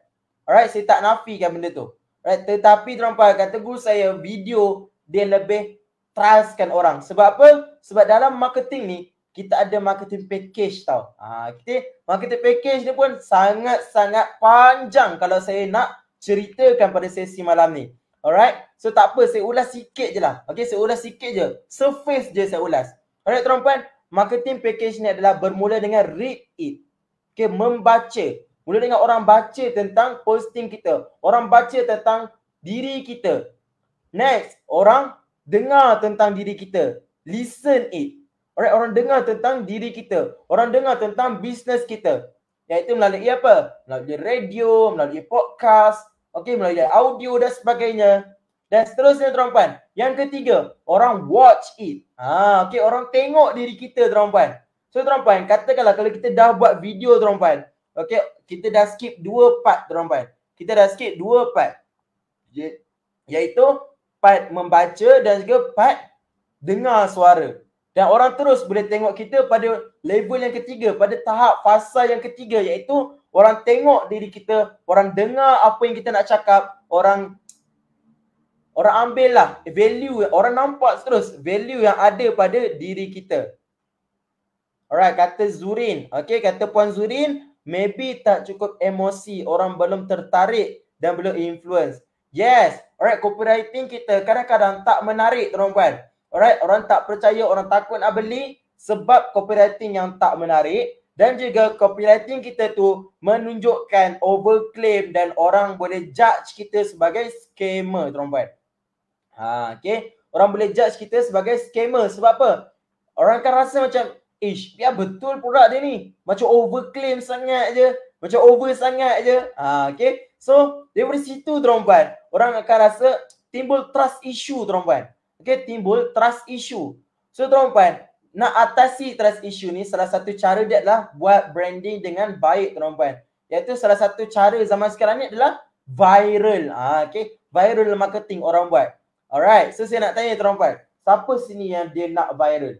Alright, saya tak nafikan benda tu. Alright, tetapi tuan-tuan, kata guru saya, video dia lebih trustkan orang. Sebab apa? Sebab dalam marketing ni, kita ada marketing package tau. Kita marketing package ni pun sangat-sangat panjang kalau saya nak ceritakan pada sesi malam ni. Alright, so tak apa, saya ulas sikit je lah. Okay, saya ulas sikit je. Surface je saya ulas. Alright tuan-tuan, marketing package ni adalah bermula dengan read it. Okay, membaca. Mula dengan orang baca tentang posting kita. Orang baca tentang diri kita. Next, orang dengar tentang diri kita. Listen it. Alright, orang dengar tentang diri kita. Orang dengar tentang bisnes kita. Iaitu melalui apa? Melalui radio, melalui podcast, okay, melalui audio dan sebagainya. Dan seterusnya tuan-tuan. Yang ketiga, orang watch it. Okay, orang tengok diri kita tuan-tuan. So tuan-tuan, katakanlah kalau kita dah buat video tuan-tuan. Okay, kita dah skip 2 part tuan-tuan. Kita dah skip 2 part. Iaitu part membaca dan juga part dengar suara. Dan orang terus boleh tengok kita pada level yang ketiga, pada tahap fasa yang ketiga, iaitu orang tengok diri kita, orang dengar apa yang kita nak cakap, orang ambil lah value, orang nampak terus value yang ada pada diri kita. Alright, kata Zurin. Okay, kata Puan Zurin, maybe tak cukup emosi, orang belum tertarik dan belum influence. Yes, alright, copywriting kita kadang-kadang tak menarik tuan-puan. Alright, orang tak percaya, orang takut nak beli sebab copywriting yang tak menarik. Dan juga copywriting kita tu menunjukkan overclaim dan orang boleh judge kita sebagai scammer tuan-puan. Okay, orang boleh judge kita sebagai scammer sebab apa? Orang kan rasa macam, biar betul produk dia ni. Macam overclaim sangat je. Macam over sangat je. Okay. So, daripada situ tuan-puan, orang akan rasa timbul trust issue tuan-puan. Okay, timbul trust issue. So, tuan-puan, nak atasi trust issue ni, salah satu cara dia adalah buat branding dengan baik tuan-puan. Iaitu salah satu cara zaman sekarang ni adalah viral. Okay, viral marketing orang buat. Alright, so saya nak tanya tuan-puan, siapa sini yang dia nak viral?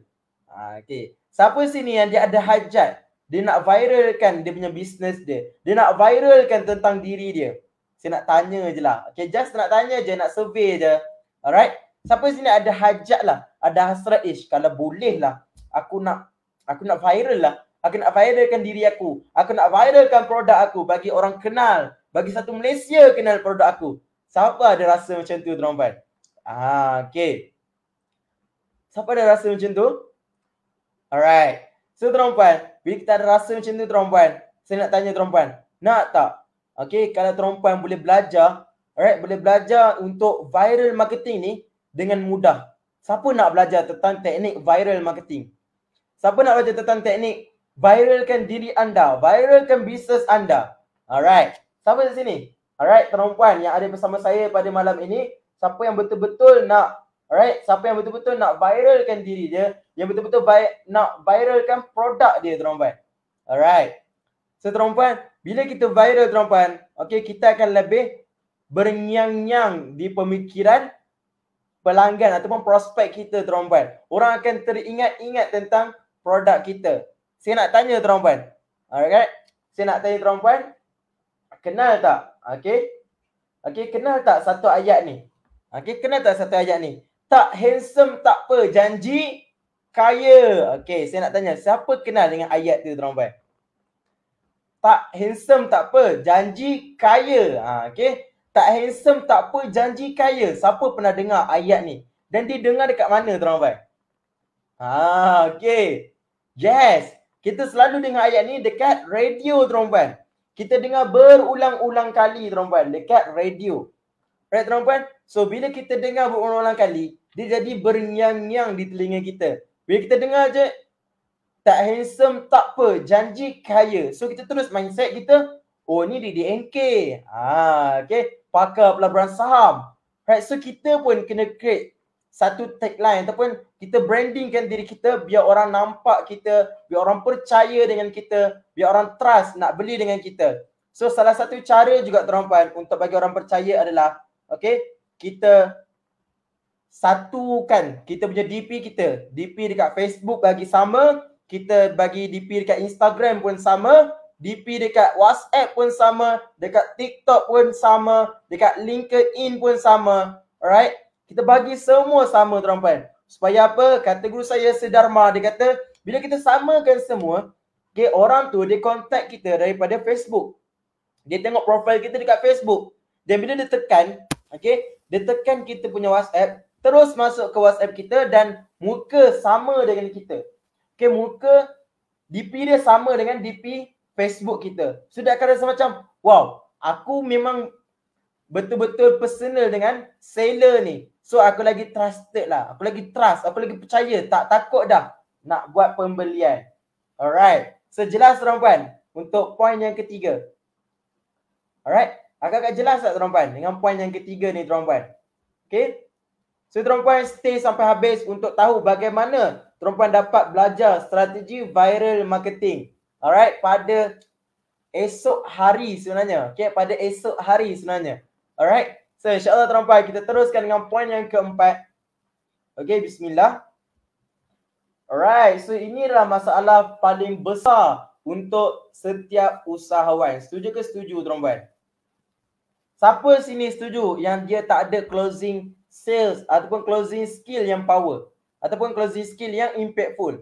Okay. Siapa sini yang dia ada hajat? Dia nak viralkan dia punya business dia. Dia nak viralkan tentang diri dia. Saya nak tanya je lah. Okay, just nak tanya je, nak survey je. Alright. Siapa sini ada hajat lah? Ada hasrat, kalau boleh lah. Aku nak viral lah. Aku nak viralkan diri aku. Aku nak viralkan produk aku bagi orang kenal. Bagi satu Malaysia kenal produk aku. Siapa ada rasa macam tu tuan-puan? Okay. Siapa ada rasa macam tu? Alright. So tuan-puan, bila kita ada rasa macam tu tuan-puan, saya nak tanya tuan-puan, nak tak? Okay, kalau tuan-puan boleh belajar, alright, boleh belajar untuk viral marketing ni dengan mudah. Siapa nak belajar tentang teknik viral marketing? Siapa nak belajar tentang teknik viralkan diri anda, viralkan bisnes anda? Alright. Siapa di sini? Alright, tuan-puan yang ada bersama saya pada malam ini, siapa yang betul-betul nak, alright, siapa yang betul-betul nak viralkan diri dia, yang betul-betul nak viralkan produk dia tuan-puan. Alright. So tuan-puan, bila kita viral tuan-puan, okay, kita akan lebih berngiang-ngiang di pemikiran pelanggan ataupun prospek kita tuan-puan. Orang akan teringat-ingat tentang produk kita. Saya nak tanya tuan-puan. Alright. Saya nak tanya tuan-puan, kenal tak? Okay. Okay, kenal tak satu ayat ni? Okay, kenal tak satu ayat ni? Tak handsome tak apa, janji kaya. Okay, saya nak tanya, siapa kenal dengan ayat tu tuan-puan? Tak handsome tak apa, janji kaya. Okay, tak handsome tak apa, janji kaya. Siapa pernah dengar ayat ni? Dan dia dengar dekat mana tuan-puan? Okay. Yes, kita selalu dengar ayat ni dekat radio tuan-puan. Kita dengar berulang-ulang kali tuan-puan dekat radio. Right tuan-puan? So bila kita dengar berulang-ulang kali, dia jadi berngiang-ngiang di telinga kita. Bila kita dengar je, tak handsome tak apa, janji kaya. So kita terus mindset kita, oh ni DDNK. Okay, pakar pelaburan saham. Right, so kita pun kena create satu tagline ataupun kita brandingkan diri kita biar orang nampak kita, biar orang percaya dengan kita, biar orang trust nak beli dengan kita. So salah satu cara juga tuan-puan untuk bagi orang percaya adalah, okay, kita satukan kita punya DP kita. DP dekat Facebook bagi sama, kita bagi DP dekat Instagram pun sama, DP dekat WhatsApp pun sama, dekat TikTok pun sama, dekat LinkedIn pun sama. Alright? Kita bagi semua sama tuan-puan. Supaya apa? Kata guru saya Sedharma, dia kata bila kita samakan semua, okay, orang tu dia contact kita daripada Facebook. Dia tengok profil kita dekat Facebook. Dan bila dia tekan, okay, dia tekan kita punya WhatsApp, terus masuk ke WhatsApp kita dan muka sama dengan kita. Okay, muka DP dia sama dengan DP Facebook kita. So dia akan rasa macam, wow, aku memang betul-betul personal dengan seller ni. So aku lagi trusted lah. Aku lagi trust, aku lagi percaya, tak takut dah nak buat pembelian. Alright. So jelas tuan-puan untuk poin yang ketiga. Alright. Agak-agak jelas tak tuan-puan dengan poin yang ketiga ni tuan-puan? Okay. So tuan-puan stay sampai habis untuk tahu bagaimana tuan-puan dapat belajar strategi viral marketing. Alright, pada esok hari sebenarnya. Okay, pada esok hari sebenarnya. Alright. So insyaAllah tuan-puan kita teruskan dengan poin yang keempat. Okay, bismillah. Alright, so inilah masalah paling besar untuk setiap usahawan. Setuju ke setuju tuan-puan? Siapa sini setuju yang dia tak ada closing sales ataupun closing skill yang power ataupun closing skill yang impactful?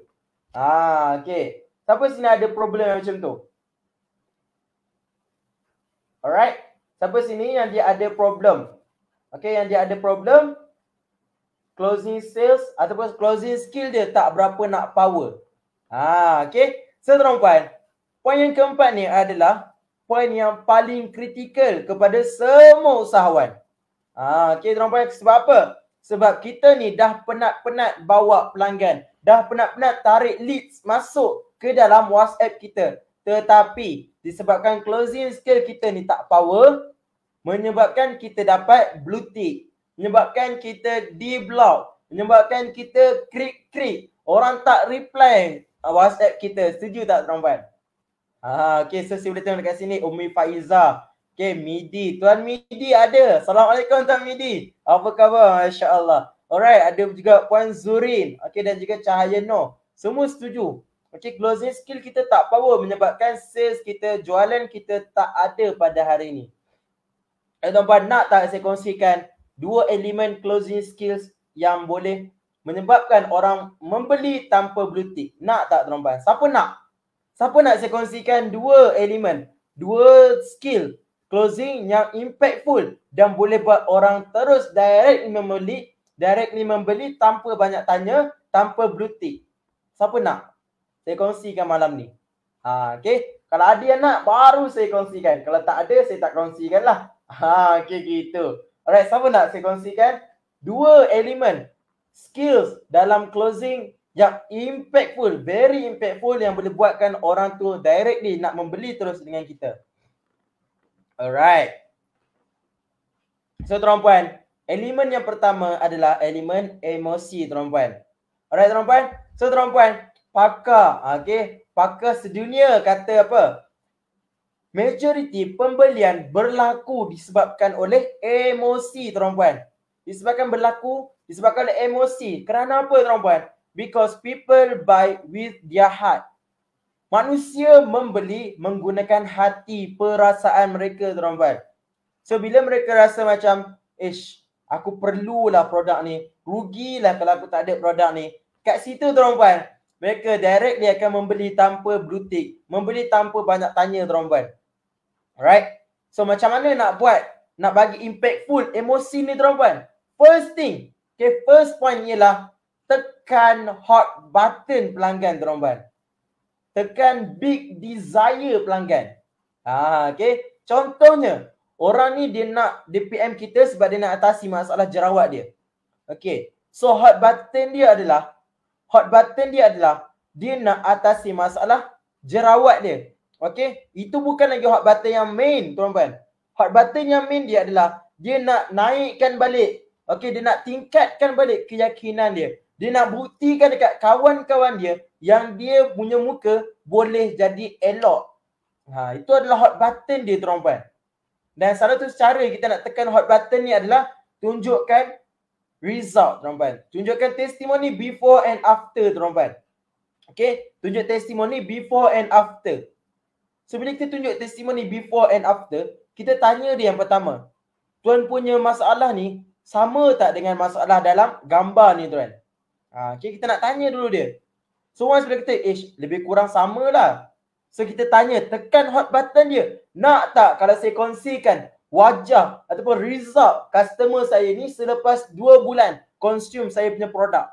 Okay. Siapa sini ada problem macam tu? Alright. Siapa sini yang dia ada problem? Okay, yang dia ada problem closing sales ataupun closing skill dia tak berapa nak power. Okay. So tuan-puan, poin yang keempat ni adalah poin yang paling kritikal kepada semua usahawan. Okay tuan-puan, sebab apa? Sebab kita ni dah penat-penat bawa pelanggan, dah penat-penat tarik leads masuk ke dalam WhatsApp kita. Tetapi disebabkan closing skill kita ni tak power, menyebabkan kita dapat blue tick, menyebabkan kita di-block, menyebabkan kita krik-krik, orang tak reply WhatsApp kita. Setuju tak tuan-puan? Okay, so saya boleh tengok dekat sini Umi Faiza. Okay, Midi. Tuan Midi ada. Assalamualaikum Tuan Midi. Apa khabar? Masya Allah. Alright, ada juga Puan Zurin. Okay, dan juga Cahaya Noh. Semua setuju. Okay, closing skill kita tak power menyebabkan sales kita, jualan kita tak ada pada hari ini. Tuan-puan, nak tak saya kongsikan 2 elemen closing skills yang boleh menyebabkan orang membeli tanpa blue tick? Nak tak tuan-puan? Siapa nak? Siapa nak saya kongsikan 2 elemen, 2 skill closing yang impactful dan boleh buat orang terus directly membeli tanpa banyak tanya, tanpa blue tick? Siapa nak? Saya kongsikan malam ni. Okay. Kalau ada yang nak, baru saya kongsikan. Kalau tak ada, saya tak kongsikan lah. Okay, gitu. Alright, siapa nak saya kongsikan 2 elemen skills dalam closing yang impactful, very impactful, yang boleh buatkan orang tu directly nak membeli terus dengan kita. Alright. So tuan-puan, elemen yang pertama adalah elemen emosi tuan-puan. Alright tuan-puan. So tuan-puan, pakar, okay, pakar sedunia kata apa? Majoriti pembelian berlaku disebabkan oleh emosi tuan-puan. Disebabkan oleh emosi. Kerana apa tuan-puan? Because people buy with their heart. Manusia membeli menggunakan hati, perasaan mereka tuan-puan. So bila mereka rasa macam, aku perlulah produk ni, rugilah kalau aku tak ada produk ni. Kat situ tuan-puan, mereka directly akan membeli tanpa blue tick, membeli tanpa banyak tanya tuan-puan. Alright. So macam mana nak buat, nak bagi impactful emosi ni tuan-puan? First thing, okay, first point ialah tekan hot button pelanggan tuan-puan. Tekan big desire pelanggan. Okay. Contohnya, orang ni dia PM kita sebab dia nak atasi masalah jerawat dia. Okay. So hot button dia adalah dia nak atasi masalah jerawat dia. Okay. Itu bukan lagi hot button yang main tuan-puan. Hot button yang main dia adalah dia nak naikkan balik. Okay. Dia nak tingkatkan balik keyakinan dia. Dia nak buktikan dekat kawan-kawan dia yang dia punya muka boleh jadi elok. Itu adalah hot button dia tuan-puan. Dan salah satu cara kita nak tekan hot button ni adalah tunjukkan result tuan-puan. Tunjukkan testimoni before and after tuan-puan. Okay, tunjuk testimoni before and after. So bila kita tunjuk testimoni before and after, kita tanya dia yang pertama, tuan punya masalah ni sama tak dengan masalah dalam gambar ni tuan? Okay, kita nak tanya dulu dia. So once bila kita, lebih kurang sama lah. So kita tanya, tekan hot button dia. Nak tak kalau saya kongsikan wajah ataupun result customer saya ni selepas 2 bulan consume saya punya produk?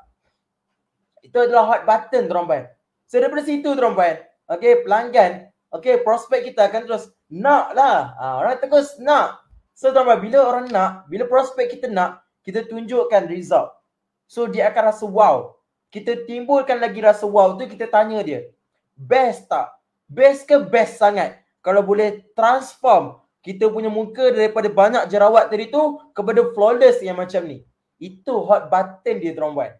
Itu adalah hot button tuan-puan. So daripada situ tuan-puan, okay, pelanggan, okay, prospek kita akan terus nak lah. Orang terus nak. So tuan-puan, bila orang nak, bila prospek kita nak, kita tunjukkan result. So dia akan rasa wow. Kita timbulkan lagi rasa wow tu, kita tanya dia, best tak? Best ke best sangat? Kalau boleh transform kita punya muka daripada banyak jerawat tadi tu kepada flawless yang macam ni. Itu hot button dia tuan-puan.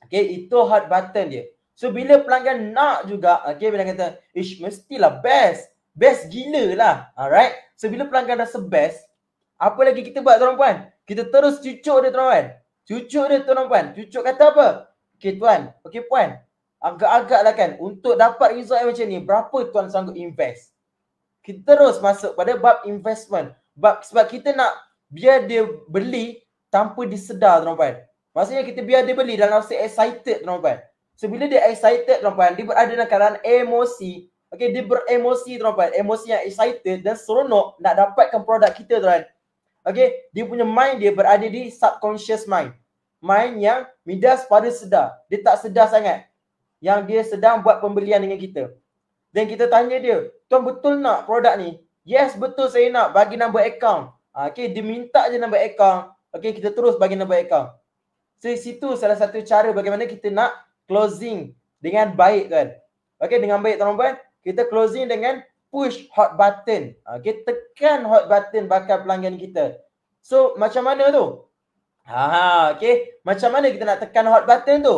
Okay, itu hot button dia. So bila pelanggan nak juga, okay, bila kata, mestilah best. Best gila lah. Alright. So bila pelanggan rasa best, apa lagi kita buat tuan-puan? Kita terus cucuk dia tuan-puan. Cucuk dia tuan-puan. Cucuk kata apa? Okay tuan, okay puan, agak-agak lah kan, untuk dapat result yang macam ni, berapa tuan sanggup invest? Kita terus masuk pada bab investment. Sebab kita nak biar dia beli tanpa disedar tuan-puan. Maksudnya kita biar dia beli dalam rasa excited tuan-puan. So bila dia excited tuan-puan, dia berada dalam keadaan emosi, Okay, dia beremosi tuan-tuan. Emosi yang excited dan seronok nak dapatkan produk kita tuan. Okay, dia punya mind dia berada di subconscious mind. Mind yang midas pada sedar. Dia tak sedar sangat yang dia sedang buat pembelian dengan kita. Dan kita tanya dia, tuan betul nak produk ni? Yes, betul saya nak. Bagi nombor account. Okay, dia minta je nombor account. Okay, kita terus bagi nombor account. So, situ salah satu cara bagaimana kita nak closing dengan baik kan. Okay, dengan baik tuan-tuan. Kita closing dengan push hot button. Okay, tekan hot button bakal pelanggan kita. So, macam mana tu? Okay, macam mana kita nak tekan hot button tu?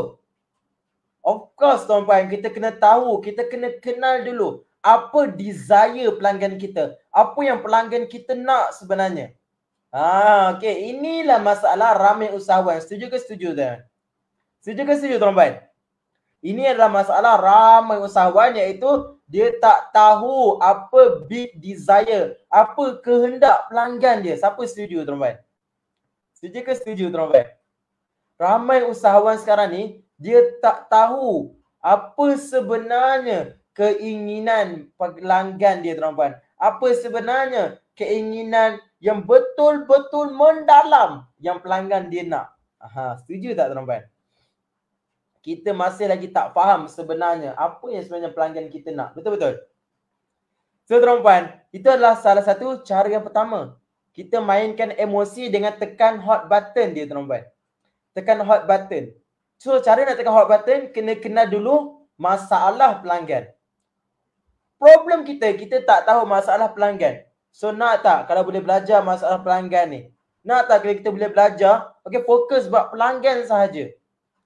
Of course tuan-tuan, kita kena tahu, kita kena kenal dulu apa desire pelanggan kita. Apa yang pelanggan kita nak sebenarnya. Okay, inilah masalah ramai usahawan. Setuju ke setuju tuan? Setuju ke setuju tuan-tuan? Ini adalah masalah ramai usahawan, iaitu dia tak tahu apa big desire, apa kehendak pelanggan dia. Siapa setuju tuan-tuan? Setuju ke setuju tuan-tuan? Ramai usahawan sekarang ni, dia tak tahu apa sebenarnya keinginan pelanggan dia tuan-tuan. Apa sebenarnya keinginan yang betul-betul mendalam yang pelanggan dia nak. Setuju tak tuan-tuan? Kita masih lagi tak faham sebenarnya apa yang sebenarnya pelanggan kita nak. Betul-betul? So tuan-tuan, itu adalah salah satu cara yang pertama. Kita mainkan emosi dengan tekan hot button dia tuan-tuan. Tekan hot button. So cara nak tekan hot button, kena kenal dulu masalah pelanggan. Problem kita tak tahu masalah pelanggan. So nak tak kalau boleh belajar masalah pelanggan ni? Nak tak kalau kita boleh belajar, okay, fokus buat pelanggan sahaja.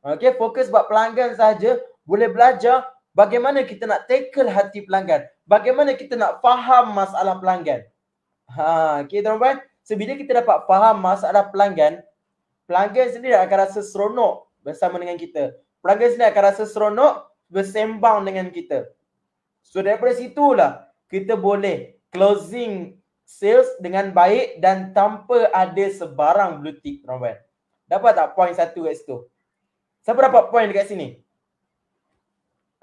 Okay, fokus buat pelanggan saja, boleh belajar bagaimana kita nak tackle hati pelanggan. Bagaimana kita nak faham masalah pelanggan. Okay tuan-tuan. So bila kita dapat faham masalah pelanggan, pelanggan sendiri akan rasa seronok bersama dengan kita. Pelanggan sendiri akan rasa seronok bersembang dengan kita. So daripada situlah kita boleh closing sales dengan baik dan tanpa ada sebarang blue tick tuan-tuan. Dapat tak point satu kat situ? Siapa dapat point dekat sini?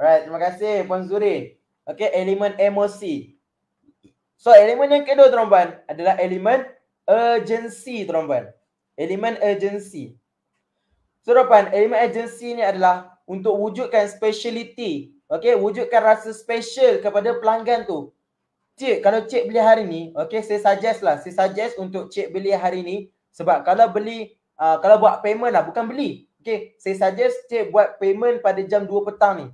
Alright, terima kasih Puan Zuri. Okay, elemen emosi. So, elemen yang kedua tuan-tuan adalah elemen urgency tuan-tuan. Elemen urgency. So, tuan-tuan, elemen urgency ni adalah untuk wujudkan speciality. Okay, wujudkan rasa special kepada pelanggan tu. Cik, kalau cik beli hari ni, okay, saya suggest untuk cik beli hari ni. Sebab kalau beli, kalau buat payment lah, bukan beli. Okay, saya suggest cik buat payment pada jam 2 petang ni.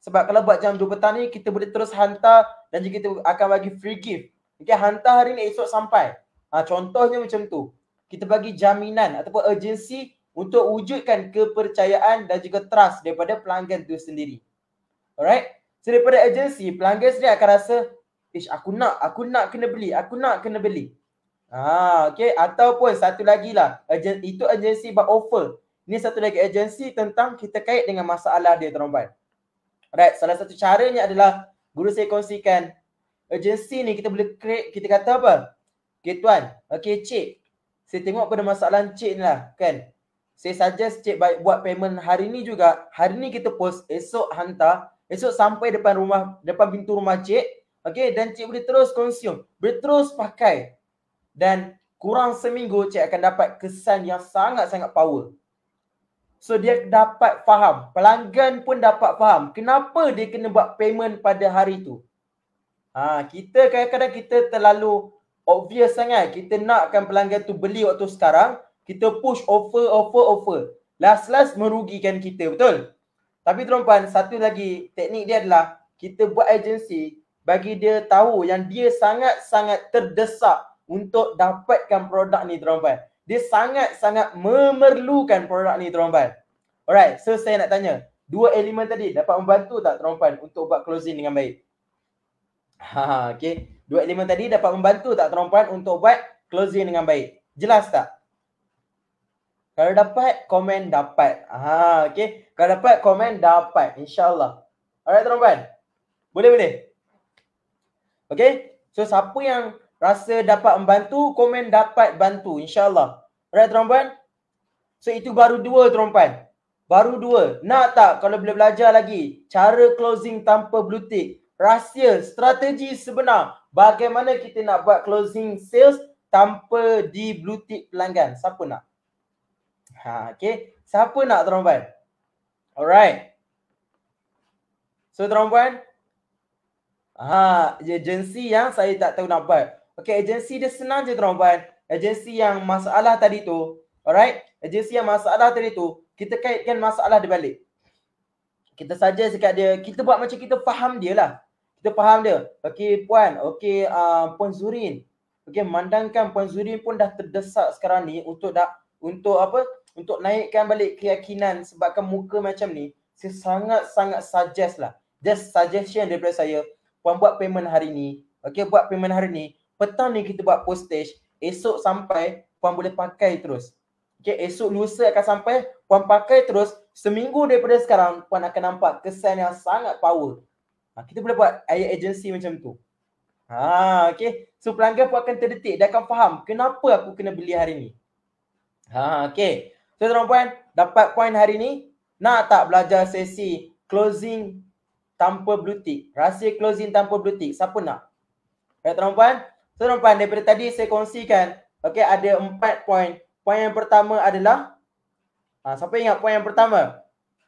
Sebab kalau buat jam 2 petang ni, kita boleh terus hantar dan juga kita akan bagi free gift. Okay, hantar hari ni esok sampai. Contohnya macam tu. Kita bagi jaminan ataupun urgency untuk wujudkan kepercayaan dan juga trust daripada pelanggan tu sendiri. Alright. So daripada urgency, pelanggan sendiri akan rasa, aku nak kena beli. Okay. Ataupun satu lagi lah, itu urgency buat offer. Ini satu lagi agensi tentang kita kait dengan masalah dia tuan-tuan. Alright, salah satu caranya adalah guru saya kongsikan. Agensi ni kita boleh create, kita kata apa? Okay tuan, okay cik, saya tengok pada masalah cik ni lah kan. Saya suggest cik buat payment hari ni juga. Hari ni kita post, esok hantar, esok sampai depan pintu rumah cik. Okay, dan cik boleh terus consume, boleh terus pakai. Dan kurang seminggu cik akan dapat kesan yang sangat-sangat power. So dia dapat faham, pelanggan pun dapat faham kenapa dia kena buat payment pada hari tu. Kita kadang-kadang kita terlalu obvious sangat. Kita nakkan pelanggan tu beli waktu sekarang, kita push offer. Last merugikan kita, betul? Tapi tuan-tuan, satu lagi teknik dia adalah kita buat agensi bagi dia tahu yang dia sangat-sangat terdesak untuk dapatkan produk ni tuan-tuan. Dia sangat-sangat memerlukan produk ni tuan-tuan. Alright, so saya nak tanya, dua elemen tadi dapat membantu tak tuan-tuan untuk buat closing dengan baik? Okay. Dua elemen tadi dapat membantu tak tuan-tuan untuk buat closing dengan baik? Jelas tak? Kalau dapat, komen dapat. Okay. Kalau dapat, komen dapat. InsyaAllah. Alright tuan-tuan? Boleh? Okay. So siapa yang rasa dapat membantu, komen dapat bantu. InsyaAllah. Alright tuan-tuan? So itu baru dua tuan-tuan. Baru dua. Nak tak kalau boleh belajar lagi cara closing tanpa blue tick? rahsia, strategi sebenar bagaimana kita nak buat closing sales tanpa di blue tick pelanggan. Siapa nak? Okay. Siapa nak tuan-tuan? Alright. So tuan-tuan, agensi yang saya tak tahu nak buat. Okay, agensi dia senang je tuan-tuan. Agensi yang masalah tadi tu, alright? Agensi yang masalah tadi tu, kita kaitkan masalah dia balik. Kita saja dekat dia, kita buat macam kita faham dia lah. Kita faham dia. Okay puan, okay Puan Zurin. Okay, memandangkan Puan Zurin pun dah terdesak sekarang ni untuk naikkan balik keyakinan sebabkan muka macam ni. Saya sangat-sangat suggest lah. Just suggestion daripada saya. Puan buat payment hari ni. Okay, buat payment hari ni. Petang ni kita buat postage. Esok sampai, puan boleh pakai terus. Okay, esok lusa akan sampai, puan pakai terus. Seminggu daripada sekarang, puan akan nampak kesan yang sangat power. Kita boleh buat ayat agensi macam tu. Okay. So pelanggan pun akan terdetik. Dia akan faham kenapa aku kena beli hari ni. Okay. So tuan-tuan, dapat poin hari ni. Nak tak belajar sesi closing tanpa blue tick? Rahsia closing tanpa blue tick. Siapa nak? Okay tuan-tuan. So tuan-tuan, daripada tadi saya kongsikan. Okay, ada 4 poin. Poin yang pertama adalah, siapa ingat poin yang pertama?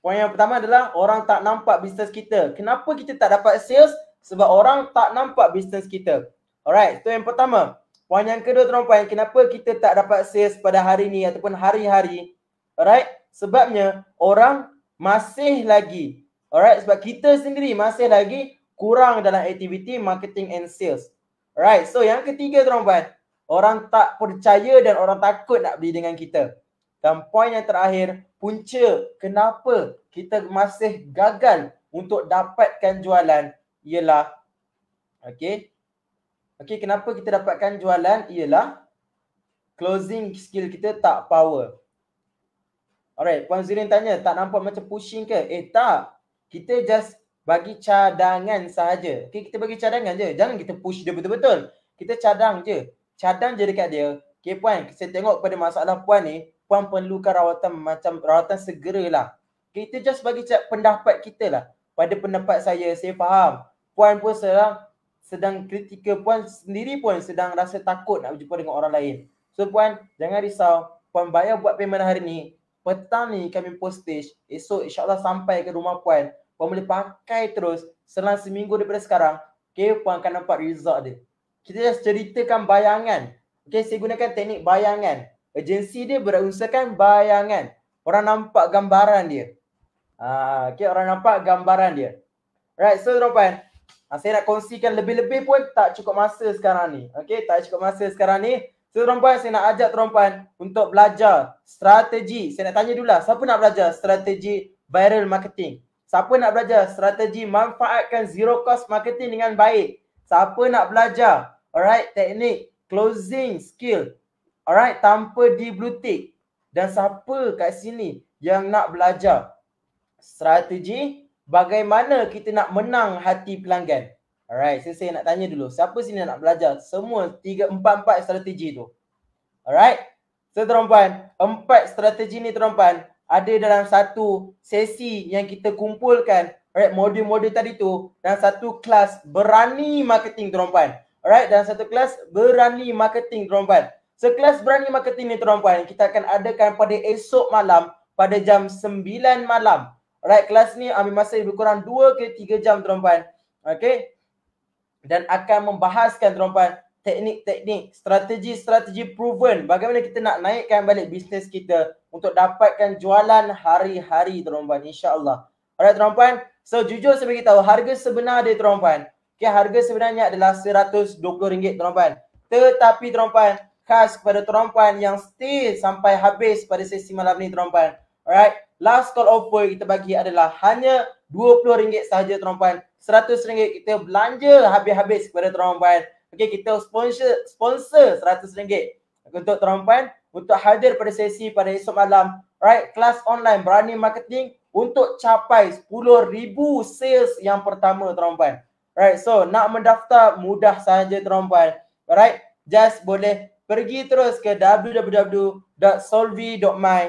Poin yang pertama adalah orang tak nampak bisnes kita. Kenapa kita tak dapat sales? Sebab orang tak nampak bisnes kita. Alright, itu yang pertama. Poin yang kedua tuan-tuan, kenapa kita tak dapat sales pada hari ni ataupun hari-hari? Alright, sebabnya orang masih lagi, alright, sebab kita sendiri masih lagi kurang dalam aktiviti marketing and sales. Alright, so yang ketiga tuan-tuan, orang tak percaya dan orang takut nak beli dengan kita. Dan poin yang terakhir, punca kenapa kita masih gagal untuk dapatkan jualan ialah, kenapa kita dapatkan jualan ialah closing skill kita tak power. Alright, Puan Zurin tanya, tak nampak macam pushing ke? Tak. Kita just bagi cadangan sahaja. Okay, kita bagi cadangan je. Jangan kita push dia betul-betul. Kita cadang je. Cadang je dekat dia. Okay, Puan, saya tengok pada masalah Puan ni, Puan perlukan rawatan macam rawatan segeralah. Kita just bagi pendapat kita lah. Pada pendapat saya faham. Puan pun sedang kritikal. Puan sendiri pun sedang rasa takut nak berjumpa dengan orang lain. So Puan, jangan risau. Puan bayar buat payment hari ni. Petang ni kami postage. Esok insyaAllah sampai ke rumah Puan. Puan boleh pakai terus selang seminggu daripada sekarang. Okay, Puan akan nampak result dia. Kita just ceritakan bayangan. Okay, saya gunakan teknik bayangan. Agensi dia berusahakan bayangan. Orang nampak gambaran dia. Okay, orang nampak gambaran dia. Right, so tuan-tuan, saya nak kongsikan lebih-lebih pun tak cukup masa sekarang ni. Okay, tak cukup masa sekarang ni. So tuan-tuan, saya nak ajak tuan-tuan untuk belajar strategi. Saya nak tanya dulu lah, siapa nak belajar strategi viral marketing? Siapa nak belajar strategi manfaatkan zero cost marketing dengan baik? Siapa nak belajar, alright, teknik closing skill, alright, tanpa di blue tick? Dan siapa kat sini yang nak belajar strategi bagaimana kita nak menang hati pelanggan? Alright, so saya nak tanya dulu, siapa sini nak belajar semua 4 strategi tu? Alright, so tuan-tuan, 4 strategi ni tuan-tuan ada dalam satu sesi yang kita kumpulkan, alright, modul-modul tadi tu, dan satu kelas berani marketing tuan-tuan. Alright, dan satu kelas berani marketing tuan-tuan. So kelas berani marketing ni tuan-tuan, kita akan adakan pada esok malam pada jam 9 malam. Alright, kelas ni ambil masa lebih kurang 2 ke 3 jam tuan-tuan. Okay, dan akan membahaskan tuan-tuan teknik-teknik, strategi-strategi proven bagaimana kita nak naikkan balik bisnes kita untuk dapatkan jualan hari-hari tuan-tuan, insya-Allah. Alright tuan-tuan, so jujur saya beritahu harga sebenar dia tuan-tuan. Okay, harga sebenarnya adalah RM120 tuan-tuan. Tetapi tuan-tuan, khas kepada tuan-tuan yang stay sampai habis pada sesi malam ni tuan-tuan. Alright, last call offer kita bagi adalah hanya RM20 sahaja tuan-tuan. RM100 kita belanja habis-habis kepada tuan-tuan. Okay, kita sponsor RM100 untuk tuan-tuan untuk hadir pada sesi pada esok malam. Right, kelas online berani marketing untuk capai 10,000 sales yang pertama tuan-tuan. Right, so nak mendaftar mudah sahaja tuan-tuan. Right, just boleh pergi terus ke www.solvi.my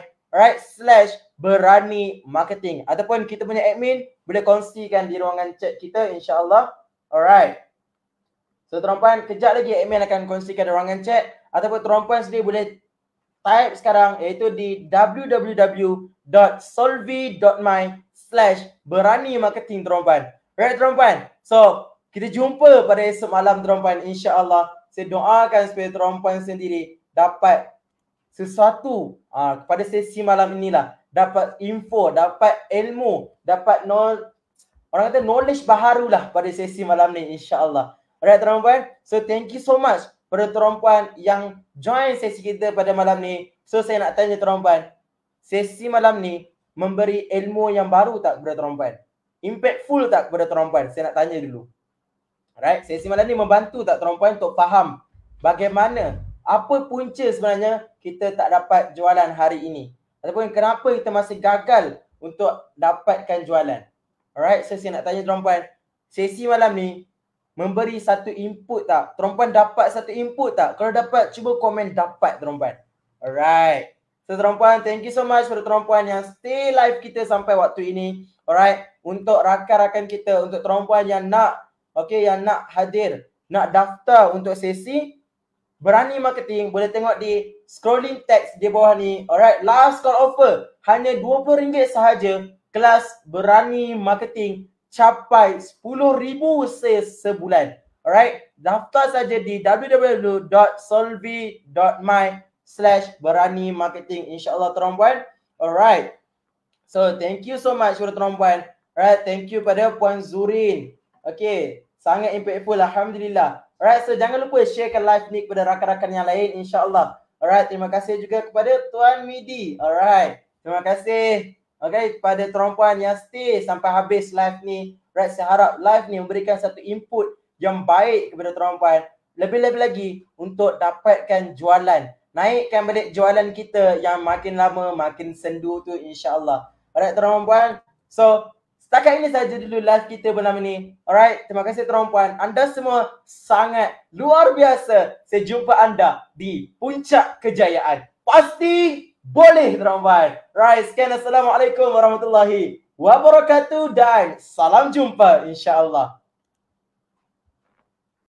/berani marketing ataupun kita punya admin boleh kongsikan di ruangan chat kita, insya-Allah. Alright. So tuan-puan, kejap lagi admin akan kongsikan ruangan chat ataupun tuan-puan sendiri boleh type sekarang iaitu di www.solvi.my/berani marketing tuan-puan. Right tuan-puan? So, kita jumpa pada esok malam tuan-puan, insya-Allah. Saya doakan supaya tuan-puan sendiri dapat sesuatu pada sesi malam inilah, dapat info, dapat ilmu, dapat orang kata knowledge baharulah pada sesi malam ni, insya-Allah. Alright tuan-puan, so thank you so much pada tuan-puan yang join sesi kita pada malam ni. So saya nak tanya tuan-puan, sesi malam ni memberi ilmu yang baru tak kepada tuan-puan? Impactful tak kepada tuan-puan? Saya nak tanya dulu. Alright, sesi malam ni membantu tak tuan-puan untuk faham bagaimana, apa punca sebenarnya kita tak dapat jualan hari ini? Ataupun kenapa kita masih gagal untuk dapatkan jualan? Alright, so saya nak tanya tuan-puan, sesi malam ni memberi satu input tak? Tuan-puan dapat satu input tak? Kalau dapat, cuba komen dapat tuan-puan. Alright. So tuan-puan, thank you so much pada tuan-puan yang stay live kita sampai waktu ini. Alright. Untuk rakan-rakan kita, untuk tuan-puan yang nak, yang nak hadir, nak daftar untuk sesi Berani Marketing, boleh tengok di scrolling text di bawah ni. Alright, last call offer. Hanya RM20 sahaja. Kelas Berani Marketing capai 10,000 sales sebulan. Alright, daftar saja di www.solvi.my/berani marketing, insyaAllah tuan-puan. Alright, so thank you so much pada tuan-puan. Alright, thank you pada Puan Zurin. Okay, sangat impactful, alhamdulillah. Alright, so jangan lupa sharekan live ni kepada rakan-rakan yang lain, insyaAllah. Alright, terima kasih juga kepada Tuan Midi. Alright, terima kasih. Okay, kepada tuan-puan yang stay sampai habis live ni. Right, saya harap live ni memberikan satu input yang baik kepada tuan-puan. Lebih-lebih lagi untuk dapatkan jualan. Naikkan balik jualan kita yang makin lama makin sendu tu, insya-Allah. Alright tuan-puan. So, setakat ini saja dulu live kita malam ini. Alright, terima kasih tuan-puan. Anda semua sangat luar biasa. Saya jumpa anda di puncak kejayaan. Pasti boleh tuan-puan. Right, sekian. Assalamualaikum warahmatullahi wabarakatuh dan salam jumpa insya-Allah.